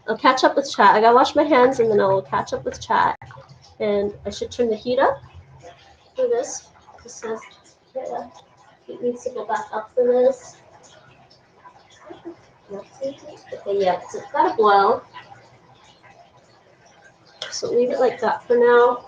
I'll catch up with chat. I gotta wash my hands and then I'll catch up with chat. And I should turn the heat up for this. This says, yeah, heat needs to go back up for this. Okay, yeah, so it's gotta boil. So leave it like that for now.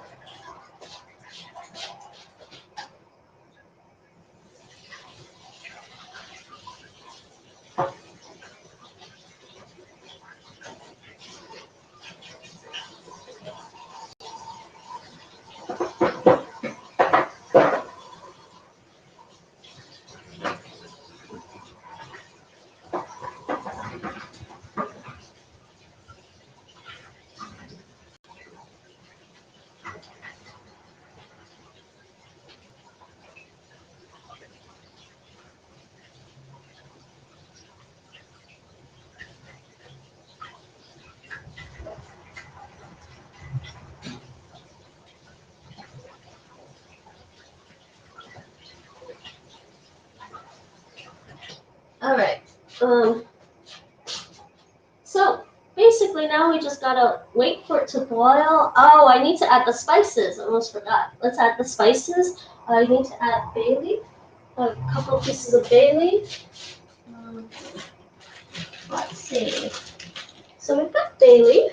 All right. So basically now we just gotta wait for it to boil. Oh, I need to add the spices. I almost forgot. Let's add the spices. I need to add bay leaf, a couple pieces of bay leaf. Let's see. So we've got bay leaf.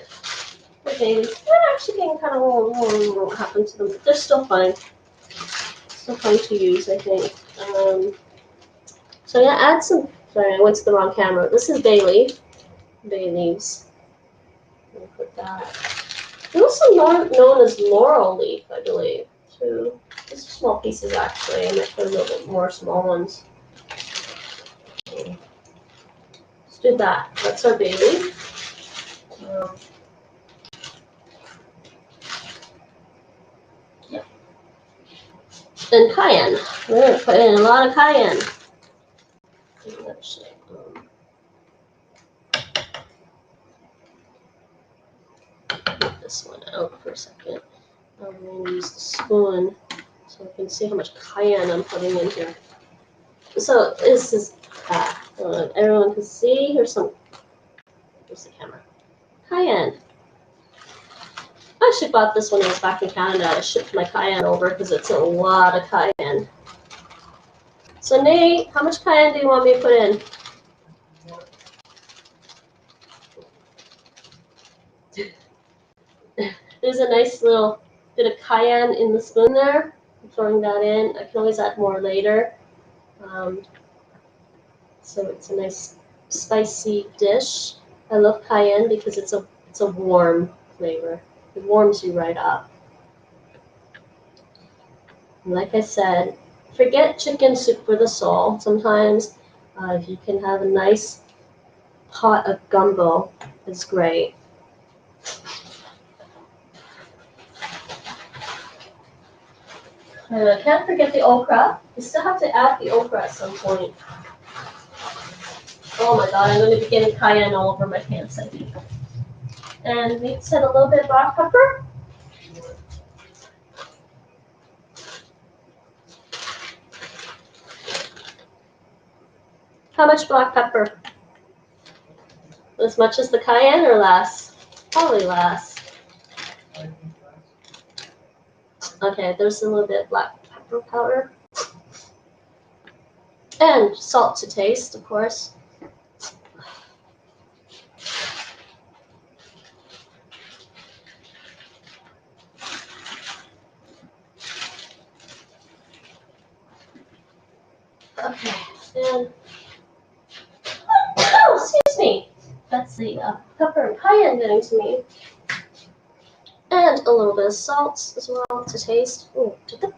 The bay leaf. They're actually getting kind of what happened to them, but they're still fine. Still fun to use, I think. So I'm gonna add some. Sorry, I went to the wrong camera. This is bay leaf. Bay leaves. I'm gonna put that. They're also known as laurel leaf, I believe, too. Just small pieces, actually. I might put a little bit more small ones. Okay. Let's do that. That's our bay leaf. Yep. And cayenne. We're gonna put in a lot of cayenne. Get this one out for a second. I'm going to use the spoon so I can see how much cayenne I'm putting in here. So this is everyone can see. Here's the camera. Cayenne. I actually bought this when I was back in Canada. I shipped my cayenne over because it's a lot of cayenne. So Nate, how much cayenne do you want me to put in? There's a nice little bit of cayenne in the spoon there. I'm throwing that in. I can always add more later. So it's a nice spicy dish. I love cayenne because it's a warm flavor. It warms you right up. And like I said, forget chicken soup for the soul. Sometimes if you can have a nice pot of gumbo, it's great. And I can't forget the okra. You still have to add the okra at some point. Oh my god, I'm going to be getting cayenne all over my pants, I think. And mix in a little bit of black pepper. How much black pepper? As much as the cayenne or less? Probably less. Okay, there's a little bit of black pepper powder. And salt to taste, of course. Okay, and oh, excuse me. That's the pepper and cayenne getting to me. And a little bit of salt as well to taste. Oh, did the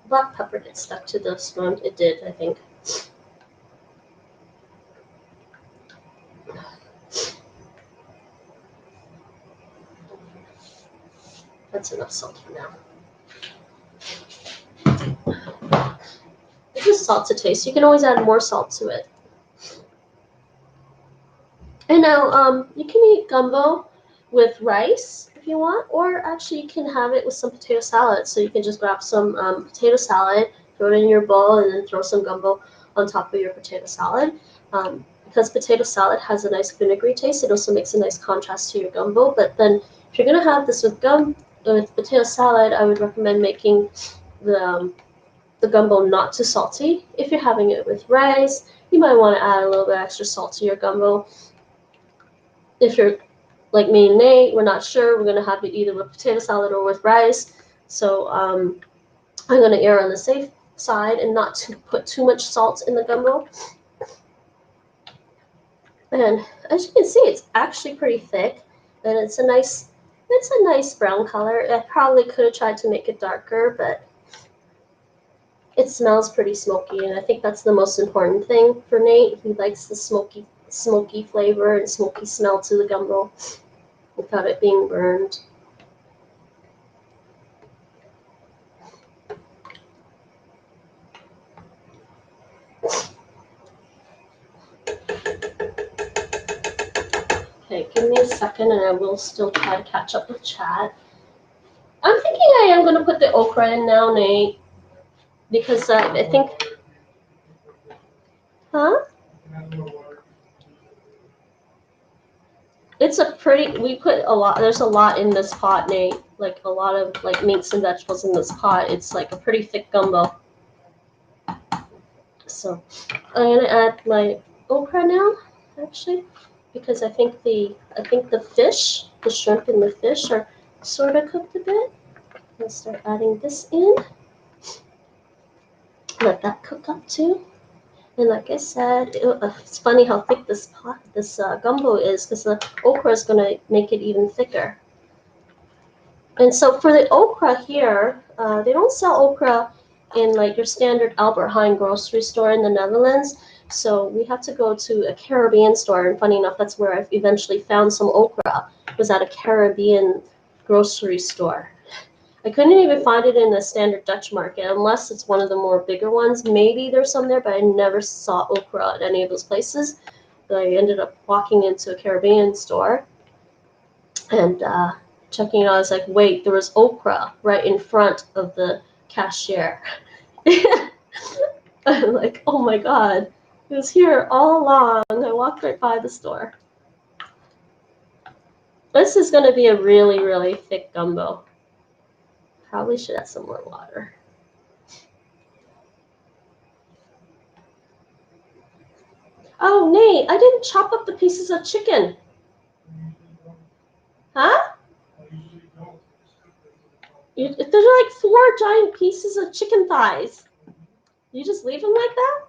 black pepper get stuck to the spoon? It did, I think. That's enough salt for now. It's just salt to taste. You can always add more salt to it. And now, you can eat gumbo with rice if you want, or actually you can have it with some potato salad. So you can just grab some potato salad, throw it in your bowl, and then throw some gumbo on top of your potato salad. Because potato salad has a nice vinegary taste, it also makes a nice contrast to your gumbo. But then if you're gonna have this with potato salad, I would recommend making the gumbo not too salty. If you're having it with rice, you might want to add a little bit extra salt to your gumbo. If you're like me and Nate, we're not sure. We're going to have it either with potato salad or with rice. So I'm going to err on the safe side and not to put too much salt in the gumbo. And as you can see, it's actually pretty thick, and it's a nice brown color. I probably could have tried to make it darker, but it smells pretty smoky, and I think that's the most important thing for Nate. He likes the smoky flavor and smoky smell to the gumbo without it being burned. Okay, give me a second and I will still try to catch up with chat. I'm thinking I am going to put the okra in now, Nate, because I think... Huh? It's a pretty... We put a lot... There's a lot in this pot, Nate. Like, a lot of, like, meats and vegetables in this pot. It's, like, a pretty thick gumbo. So, I'm going to add my okra now, actually, because I think the fish, the shrimp and the fish are sort of cooked a bit. I'll start adding this in. Let that cook up too. And like I said, it's funny how thick this gumbo is, because the okra is going to make it even thicker. And so for the okra here, they don't sell okra in like your standard Albert Heijn grocery store in the Netherlands. So we have to go to a Caribbean store, and funny enough, that's where I eventually found some okra. It was at a Caribbean grocery store. I couldn't even find it in the standard Dutch market, unless it's one of the more bigger ones. Maybe there's some there, but I never saw okra at any of those places. So I ended up walking into a Caribbean store and checking it out. I was like, wait, there was okra right in front of the cashier. I'm like, oh my god, it was here all along. I walked right by the store. This is going to be a really, really thick gumbo. Probably should add some more water. Oh, Nate, I didn't chop up the pieces of chicken. Huh? There's like 4 giant pieces of chicken thighs. You just leave them like that?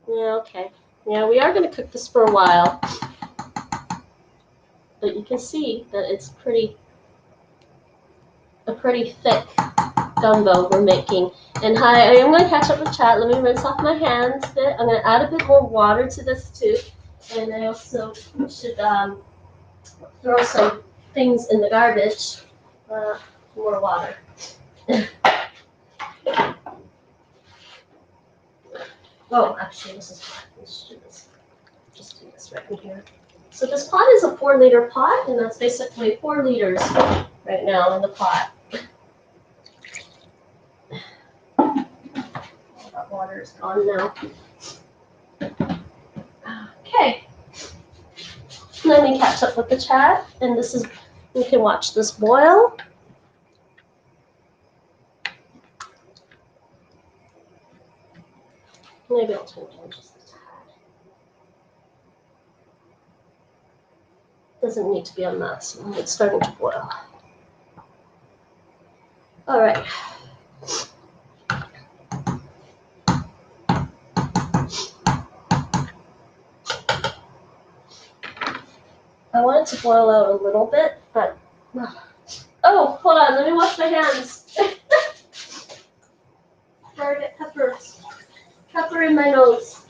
Yeah, okay. Yeah, we are going to cook this for a while. But you can see that it's a pretty thick gumbo we're making. And hi, I am going to catch up with chat. Let me rinse off my hands a bit. I'm going to add a bit more water to this too. And I also should throw some things in the garbage. More water. Oh, actually, this is fine. Let's do this. Just do this right in here. So this pot is a 4-liter pot, and that's basically 4 liters right now in the pot. That water is gone now. Okay. Let me catch up with the chat, and this is, we can watch this boil. Maybe I'll turn it down just a tad. Doesn't need to be on maximum. It's starting to boil. All right. I want it to boil out a little bit, but oh, hold on. Let me wash my hands. Before I get peppers. Pepper in my nose.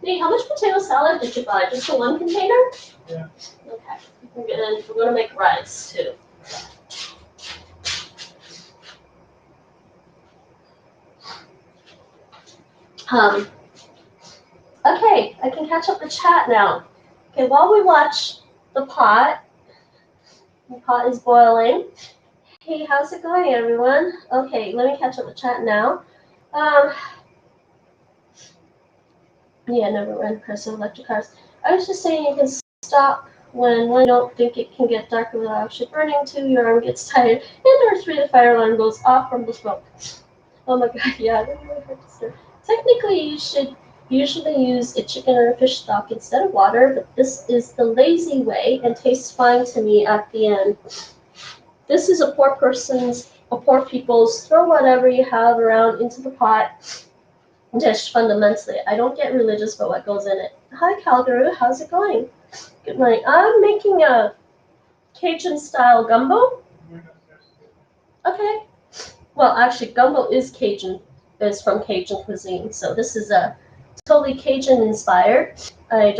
Hey, how much potato salad did you buy? Just the 1 container? Yeah. Okay. We're gonna make rice too. Okay, I can catch up the chat now. Okay, while we watch the pot is boiling. Hey, how's it going, everyone? Okay, let me catch up the chat now. Yeah, never run press of electric cars. I was just saying you can stop when you don't think it can get dark without actually burning 2, your arm gets tired, and or 3, the fire alarm goes off from the smoke. Oh my god, yeah, that really hurts. Technically, you should usually use a chicken or a fish stock instead of water, but this is the lazy way and tastes fine to me at the end. This is a poor people's, throw whatever you have around into the pot dish fundamentally. I don't get religious about what goes in it. Hi, Calgary, how's it going? Good morning. I'm making a Cajun style gumbo. Okay. Well, actually, gumbo is Cajun. It's from Cajun cuisine. So this is a totally Cajun inspired. I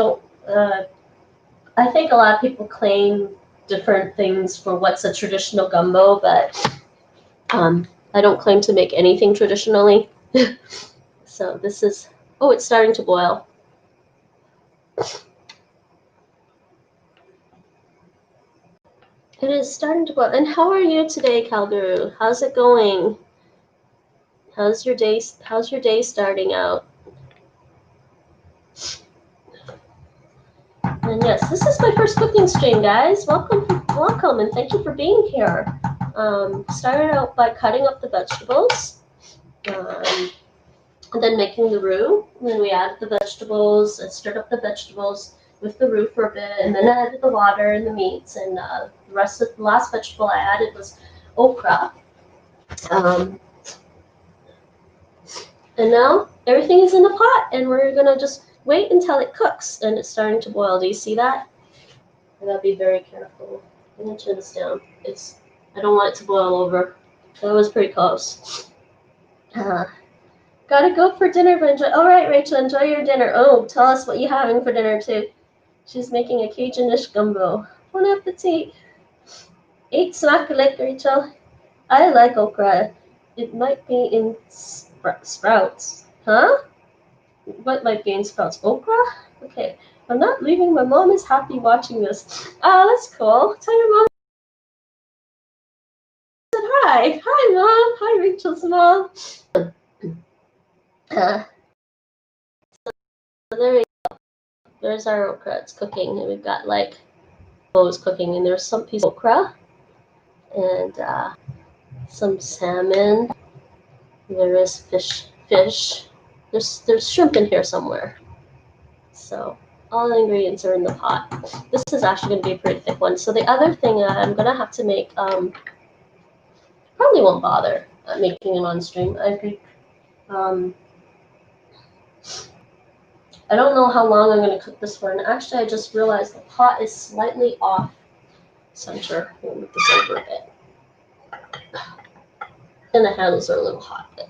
think a lot of people claim different things for what's a traditional gumbo, but I don't claim to make anything traditionally. So this is, oh, it's starting to boil. It is starting to boil. And how are you today, Calgary? How's it going? How's your day starting out? And yes, this is my first cooking stream, guys. Welcome, and thank you for being here. Started out by cutting up the vegetables, and then making the roux. And then we added the vegetables, stirred up the vegetables with the roux for a bit, and then I added the water and the meats, and the last vegetable I added was okra. And now everything is in the pot, and we're gonna just wait until it cooks, and it's starting to boil. Do you see that? I gotta be very careful. I'm gonna turn this down. I don't want it to boil over. That was pretty close. Gotta go for dinner, but enjoy. All right, Rachel, enjoy your dinner. Oh, tell us what you're having for dinner too. She's making a Cajunish gumbo. Bon appetit. Eat snack like Rachel. I like okra. It might be in sprouts. Huh? What might be in sprouts? Okra? Okay. I'm not leaving. My mom is happy watching this. Oh, that's cool. Tell your mom I said Hi. Hi, Mom. Hi, Rachel's mom. So there we go. There's our okra. It's cooking. And we've got like bows cooking. And there's some piece of okra. And some salmon. There is fish. There's shrimp in here somewhere. So all the ingredients are in the pot. This is actually going to be a pretty thick one. So the other thing I'm going to have to make, probably won't bother making it on stream. I think, I don't know how long I'm going to cook this for. And actually, I just realized the pot is slightly off center. I'll move this over a bit. And the handles are a little hot. But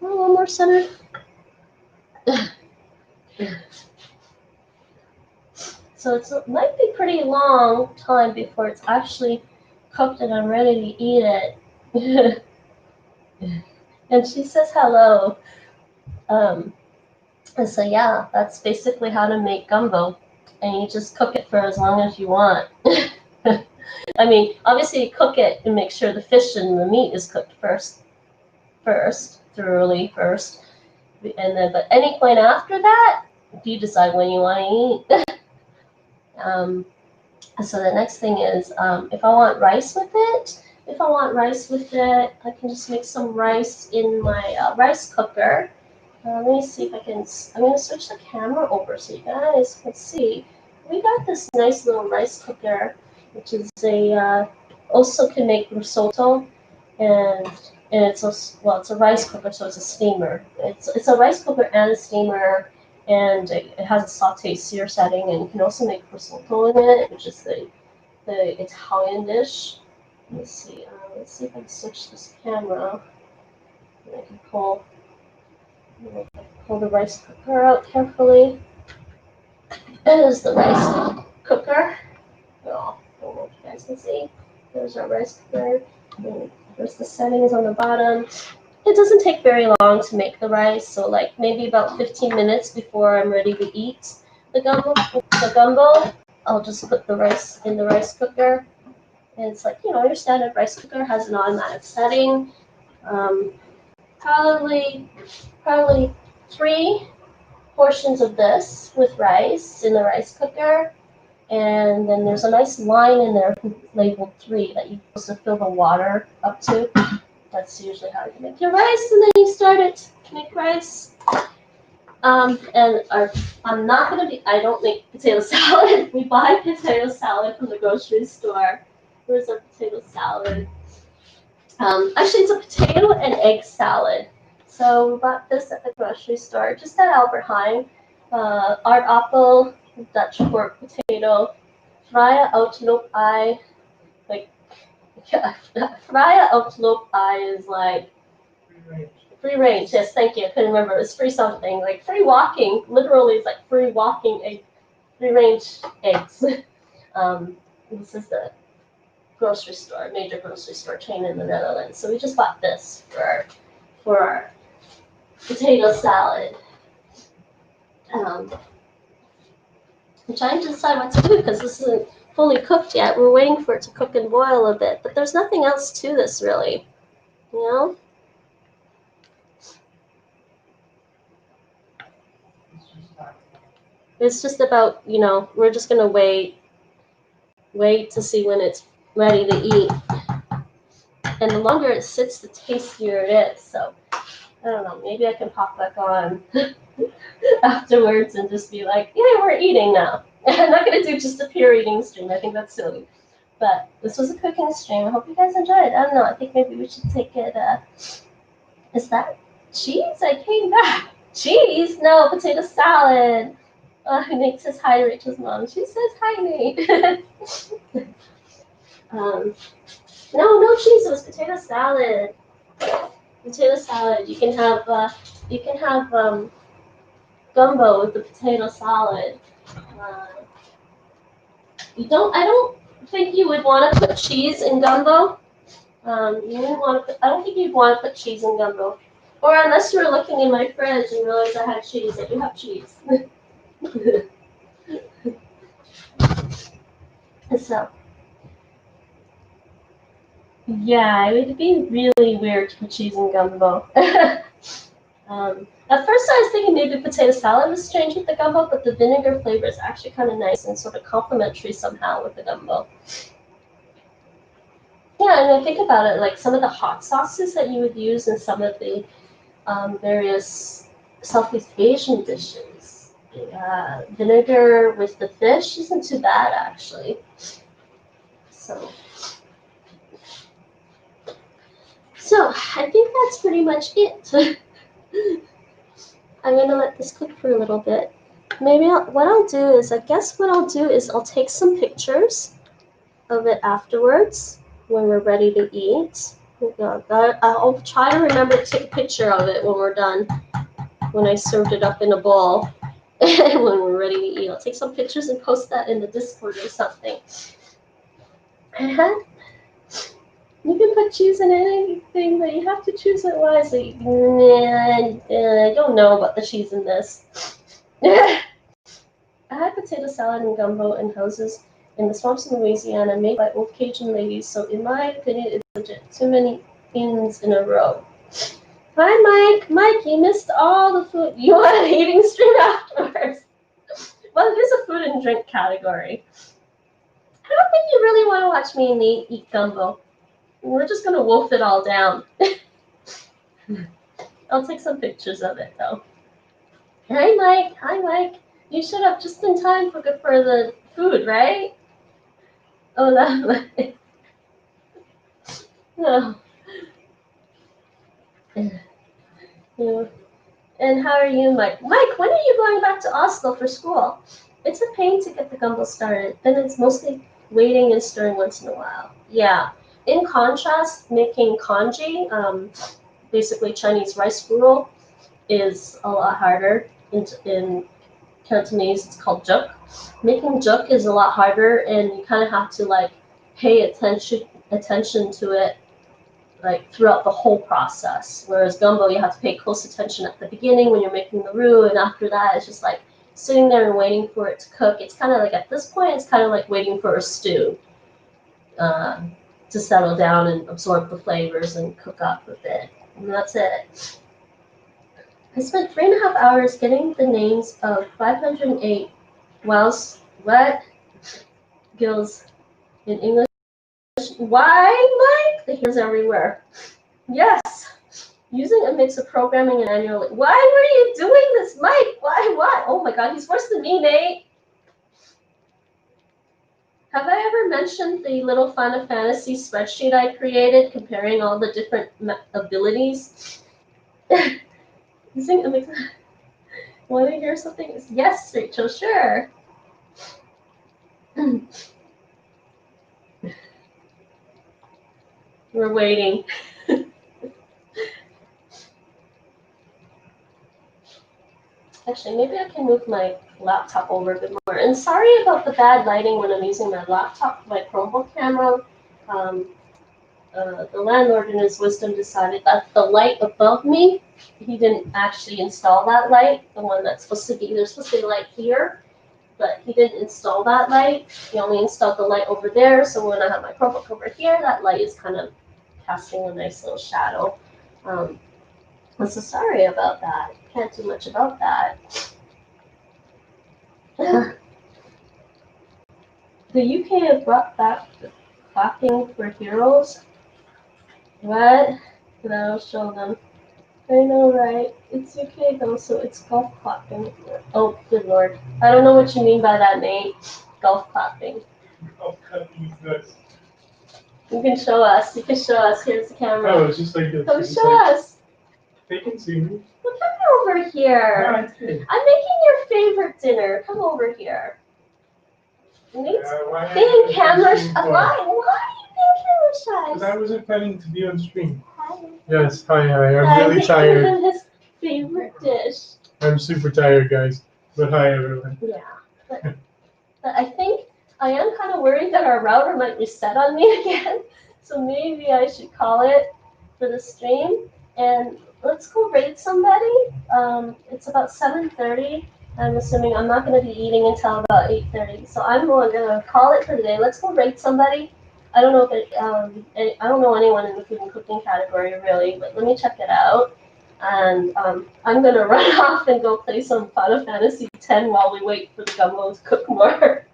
a little more centered. So it might be pretty long time before it's actually cooked and I'm ready to eat it. And she says hello. And so yeah, that's basically how to make gumbo. And you just cook it for as long as you want. I mean, obviously you cook it and make sure the fish and the meat is cooked thoroughly first. And then, but any point after that, you decide when you want to eat. So the next thing is, if I want rice with it, I can just make some rice in my rice cooker. Let me see if I can, I'm going to switch the camera over so you guys can see. We got this nice little rice cooker, which is also can make risotto, and it's also, well, it's a rice cooker, so it's a steamer. It's a rice cooker and a steamer, and it has a saute sear setting, and you can also make risotto in it, which is the Italian dish. Let's see if I can switch this camera. And I can pull the rice cooker out carefully. There's the rice cooker. Oh, I don't know if you guys can see. There's our rice cooker. And there's the settings on the bottom. It doesn't take very long to make the rice, so like maybe about 15 minutes before I'm ready to eat the gumbo, I'll just put the rice in the rice cooker. And it's like, your standard rice cooker has an automatic setting. Probably 3 portions of this with rice in the rice cooker. And then there's a nice line in there labeled 3 that you're supposed to fill the water up to. That's usually how you make your rice, and then you start it to make rice. And I don't make potato salad. We buy potato salad from the grocery store. Here's our potato salad. Actually, it's a potato and egg salad. So we bought this at the grocery store, just at Albert Heijn. Aardappel, Dutch pork potato, vrije uitloop-ei. Vrije uitloop-ei is like free range. Yes, thank you. I couldn't remember. It was free something. Like free walking. Literally, it's like free walking egg, free range eggs. This is the grocery store, major grocery store chain in the Netherlands. So we just bought this for our potato salad. I'm trying to decide what to do because this isn't fully cooked yet. We're waiting for it to cook and boil a bit, but there's nothing else to this really, It's just about, we're just gonna wait to see when it's ready to eat. And the longer it sits, the tastier it is. So I don't know, maybe I can pop back on afterwards and just be like, yeah, we're eating now. I'm not going to do just a pure eating stream. I think that's silly. But this was a cooking stream. I hope you guys enjoyed it. I don't know. I think maybe we should take it. Is that cheese? I came back. Cheese? No, potato salad. Nate says hi to Rachel's mom. She says hi, Nate. No cheese. It was potato salad. Potato salad. You can have gumbo with the potato salad. I don't think you would want to put cheese in gumbo. I don't think you'd want to put cheese in gumbo. Or unless you were looking in my fridge and realized I had cheese. I do have cheese. So, Yeah, it would be really weird to put cheese in gumbo. At first, I was thinking maybe potato salad was strange with the gumbo, but the vinegar flavor is actually kind of nice and sort of complementary somehow with the gumbo. Yeah, and I think about it, like some of the hot sauces that you would use in some of the various Southeast Asian dishes. Vinegar with the fish isn't too bad, actually. So I think that's pretty much it. I'm gonna let this cook for a little bit. Maybe what I'll do is I'll take some pictures of it afterwards when we're ready to eat. I'll try to remember to take a picture of it when we're done, when I served it up in a bowl. When we're ready to eat, I'll take some pictures and post that in the Discord or something. You can put cheese in anything, but you have to choose it wisely. I don't know about the cheese in this. I had potato salad and gumbo in houses in the swamps in Louisiana made by old Cajun ladies, so in my opinion, it's legit. Too many ins in a row. Hi, Mike. Mike, you missed all the food. You want an eating stream afterwards? Well, there's a food and drink category. I don't think you really want to watch me and Nate eat gumbo. We're just going to wolf it all down. I'll take some pictures of it, though. Hi, Mike. Hi, Mike. You showed up just in time for the food, right? Oh, that. No. Yeah. And how are you, Mike? Mike, when are you going back to Oslo for school? It's a pain to get the gumbo started. Then it's mostly waiting and stirring once in a while. Yeah. In contrast, making congee, basically Chinese rice noodle, is a lot harder. In Cantonese, it's called juk. Making juk is a lot harder, and you kind of have to like pay attention to it like throughout the whole process. Whereas gumbo, you have to pay close attention at the beginning when you're making the roux, and after that, it's just like sitting there and waiting for it to cook. It's kind of like at this point, it's kind of like waiting for a stew to settle down and absorb the flavors and cook up a bit. And that's it. I spent 3.5 hours getting the names of 508 gills in English. Why, Mike? The here's everywhere. Yes. Using a mix of programming and annual. Why were you doing this, Mike? Why? Oh my God, he's worse than me, Nate. Have I ever mentioned the little Final Fantasy spreadsheet I created comparing all the different abilities? Using a mix. Want to hear something? Yes, Rachel, sure. We're waiting. Actually, maybe I can move my laptop over a bit more. And sorry about the bad lighting when I'm using my laptop, my Chromebook camera. The landlord in his wisdom decided that the light above me, he didn't actually install that light, the one that's supposed to be, there's supposed to be a light here, but he didn't install that light. He only installed the light over there, so when I have my Chromebook over here, that light is kind of casting a nice little shadow. I'm so sorry about that. Can't do much about that. The UK have brought back the clapping for heroes. What? That'll show them. I know, right? It's UK though, so it's golf clapping. Oh, good lord. I don't know what you mean by that, Nate. Golf clapping. Golf clapping is nice. You can show us. You can show us. Here's the camera. Oh, it's just like this. Come show us. They can see me. Well, come over here. Yeah, I did. I'm making your favorite dinner. Come over here. Nate's Why being camera shy. Why? Why are you being camera shy? Because I wasn't planning to be on stream. Hi. Yes, hi. I'm really tired. His favorite dish. I'm super tired, guys. But hi, everyone. Yeah. But I think I am kind of worried that our router might reset on me again. So maybe I should call it for the stream. And let's go raid somebody. It's about 7:30. I'm assuming I'm not going to be eating until about 8:30. So I'm going to call it for today. Let's go raid somebody. I don't know if it, I don't know anyone in the food and cooking category really, but let me check it out. And I'm gonna run off and go play some Final Fantasy X while we wait for the gumbo to cook more.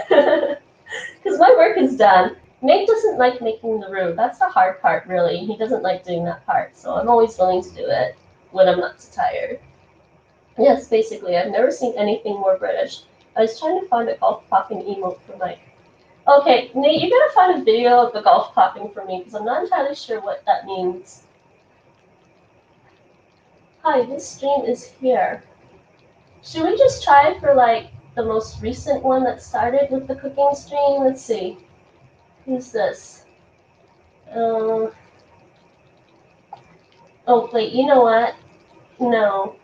Because my work is done. Nate doesn't like making the roux. That's the hard part, really. He doesn't like doing that part, so I'm always willing to do it when I'm not too tired. Yes, basically, I've never seen anything more British. I was trying to find a golf popping emote for Mike. Okay, Nate, you gotta find a video of the golf popping for me, because I'm not entirely sure what that means. Hi, this stream is here. Should we just try for, like, the most recent one that started with the cooking stream? Let's see. Who's this? Oh, wait, you know what? No.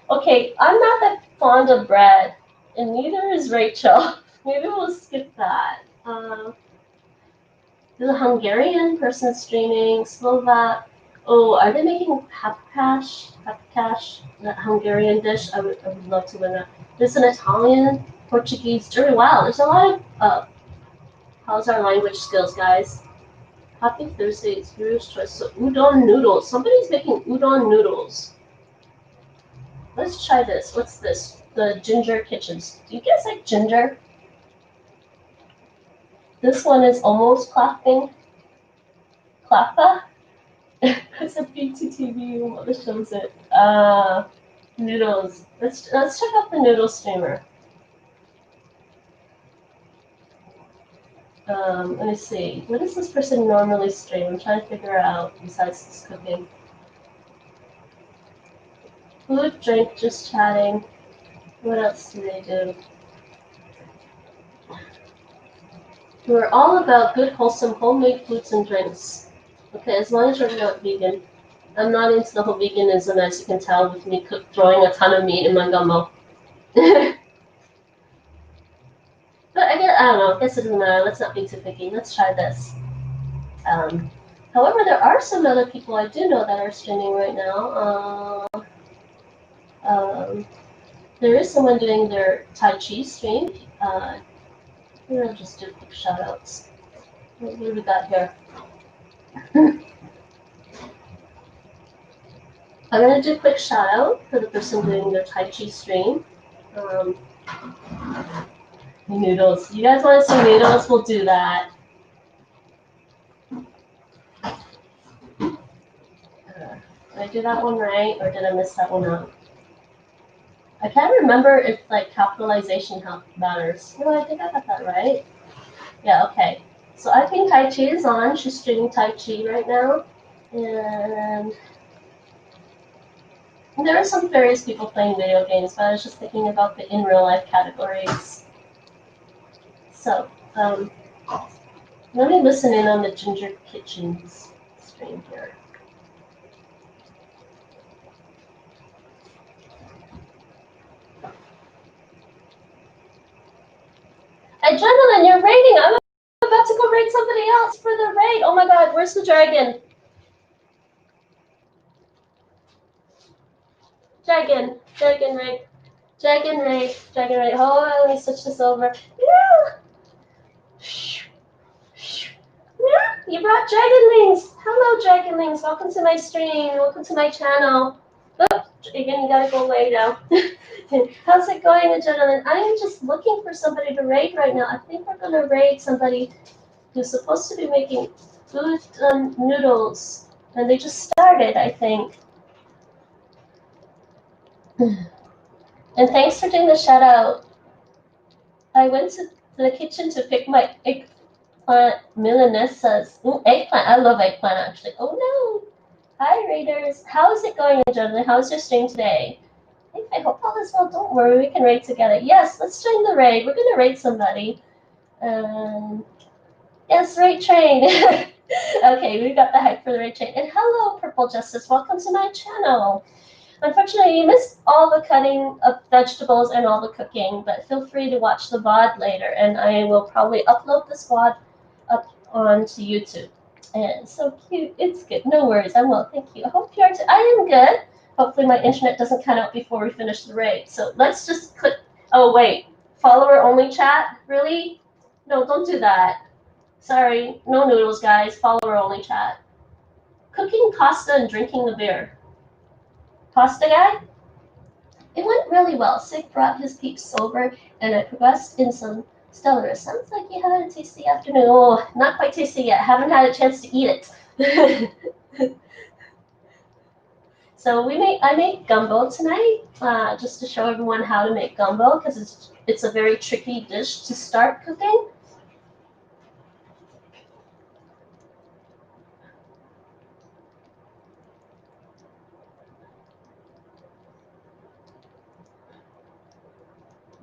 Okay, I'm not that fond of bread, and neither is Rachel. Maybe we'll skip that. There's a Hungarian person streaming, Slovak. Oh, are they making paprikash? That Hungarian dish? I would love to win that. There's an Italian, Portuguese, German. Wow, there's a lot of, how's our language skills, guys? Happy Thursday, it's Hero's Choice. So, udon noodles. Somebody's making udon noodles. Let's try this. What's this? The ginger kitchens. Do you guys like ginger? This one is almost clapping. Clappa? It's a BTTV. What shows it? Noodles. Let's check out the noodle streamer. Let me see. What does this person normally stream? I'm trying to figure out besides this cooking. Food, drink, just chatting. What else do they do? We're all about good, wholesome, homemade foods and drinks. Okay, as long as you're not vegan. I'm not into the whole veganism, as you can tell with me throwing a ton of meat in my gumbo. But I don't know. I guess it doesn't matter. Let's not be too picky. Let's try this. However, there are some other people I do know that are streaming right now. There is someone doing their Tai Chi stream. Here, I'll just do quick shout outs. What do we got here? I'm going to do a quick shout out for the person doing their Tai Chi stream. Noodles. You guys want to see noodles? We'll do that. Did I do that one right, or did I miss that one out? I can't remember if like capitalization matters. No, I think I got that right. Yeah, okay. So I think Tai Chi is on. She's streaming Tai Chi right now. And there are some various people playing video games, but I was just thinking about the in real life categories. So, let me listen in on the Ginger Kitchens stream here. Adrenaline, you're raiding. I'm about to go raid somebody else for the raid. Oh my god, where's the dragon? Dragon raid. Hold on, let me switch this over. Yeah. You brought dragonlings. Hello, dragonlings. Welcome to my stream. Welcome to my channel. Oh, again, you gotta go away now. How's it going, gentlemen? I am just looking for somebody to raid right now. I think we're gonna raid somebody who's supposed to be making food noodles, and they just started, I think. And thanks for doing the shout out. I went to the kitchen to pick my eggplant milanesas. Ooh, eggplant. I love eggplant, actually. Oh, no. Hi, raiders. How is it going, gentlemen? How's your stream today? I hope all is well. Don't worry. We can raid together. Yes, let's join the raid. We're going to raid somebody. Yes, raid train. Okay, we got the hype for the raid train. And hello, Purple Justice. Welcome to my channel. Unfortunately, you missed all the cutting of vegetables and all the cooking, but feel free to watch the VOD later, and I will probably upload this VOD up onto YouTube. And so cute. It's good. No worries. I'm well. Thank you. I hope you are too. I am good. Hopefully my internet doesn't cut out before we finish the raid. So let's just click. Oh, wait. Follower only chat? Really? No, don't do that. Sorry, no noodles, guys. Follower only chat. Cooking pasta and drinking a beer. Pasta guy? It went really well. Sig brought his peeps over, and I progressed in some stellar. Sounds like you had a tasty afternoon. Oh, not quite tasty yet. Haven't had a chance to eat it. So I made gumbo tonight, just to show everyone how to make gumbo, because it's a very tricky dish to start cooking.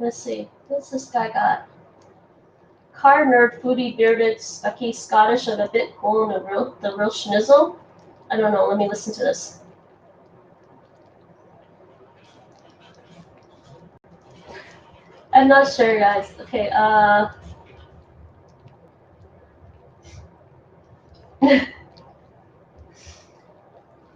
Let's see, what's this guy got? Car nerd, foodie, bearded, stucky, Scottish, and a bit cool, and the real schnizzle. I don't know. Let me listen to this. I'm not sure, guys. Okay. Let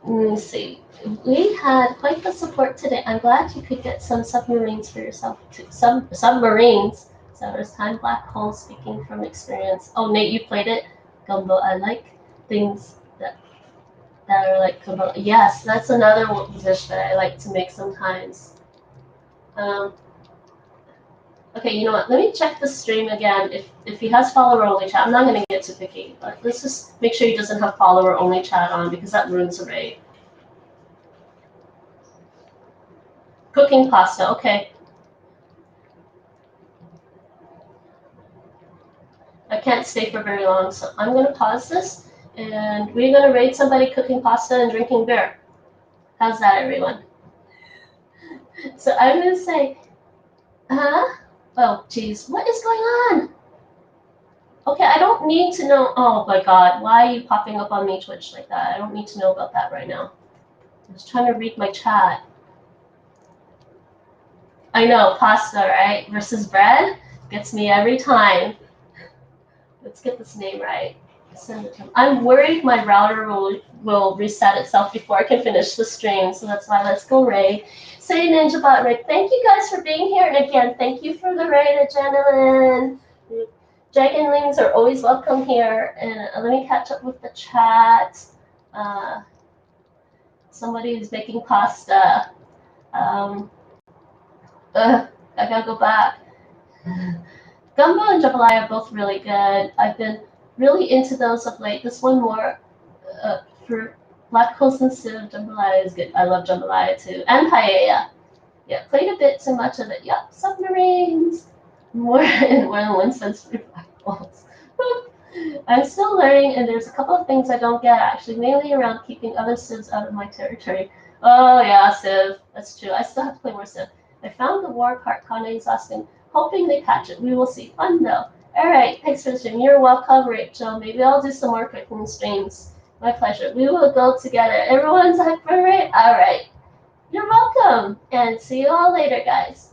me see. We had quite the support today. I'm glad you could get some submarines for yourself too. Some submarines. So there's time black hole speaking from experience. Oh, Nate, you played it. Gumbo. I like things that are like gumbo. Yes, that's another dish that I like to make sometimes. Okay, you know what? Let me check the stream again. If he has follower only chat, I'm not gonna get too picky, but let's just make sure he doesn't have follower only chat on because that ruins the raid. Cooking pasta, okay. I can't stay for very long, so I'm gonna pause this, and we're gonna raid somebody cooking pasta and drinking beer. How's that, everyone? So I'm gonna say, huh? Oh, geez, what is going on? Okay, I don't need to know. Oh my God, why are you popping up on me Twitch like that? I don't need to know about that right now. I was trying to read my chat. I know, pasta, right? Versus bread gets me every time. Let's get this name right. Send it to him. I'm worried my router will reset itself before I can finish the stream, so that's why let's go raid. Say NinjaBot raid. Thank you guys for being here, and again, thank you for the raid, gentlemen. Dragonlings are always welcome here, and let me catch up with the chat. Somebody is making pasta. I gotta go back. Gumbo and jambalaya are both really good. I've been really into those of late. This one more for lactose sensitive. Jambalaya is good. I love jambalaya too. And paella. Yeah, played a bit too much of it. Yep, submarines. More in more than one sense rivals. I'm still learning, and there's a couple of things I don't get actually, mainly around keeping other civs out of my territory. Oh yeah, Civ. That's true. I still have to play more Civ. I found the war part kinda exhausting. Hoping they catch it. We will see. Fun though. Alright, thanks for the stream. You're welcome, Rachel. Maybe I'll do some more cooking streams. My pleasure. We will go together. Everyone's like, alright? Alright. You're welcome. And see you all later, guys.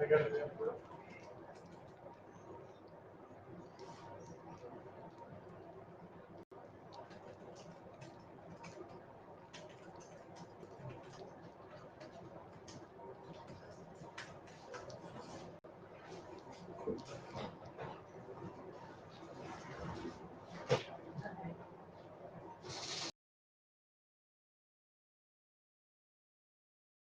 I got it.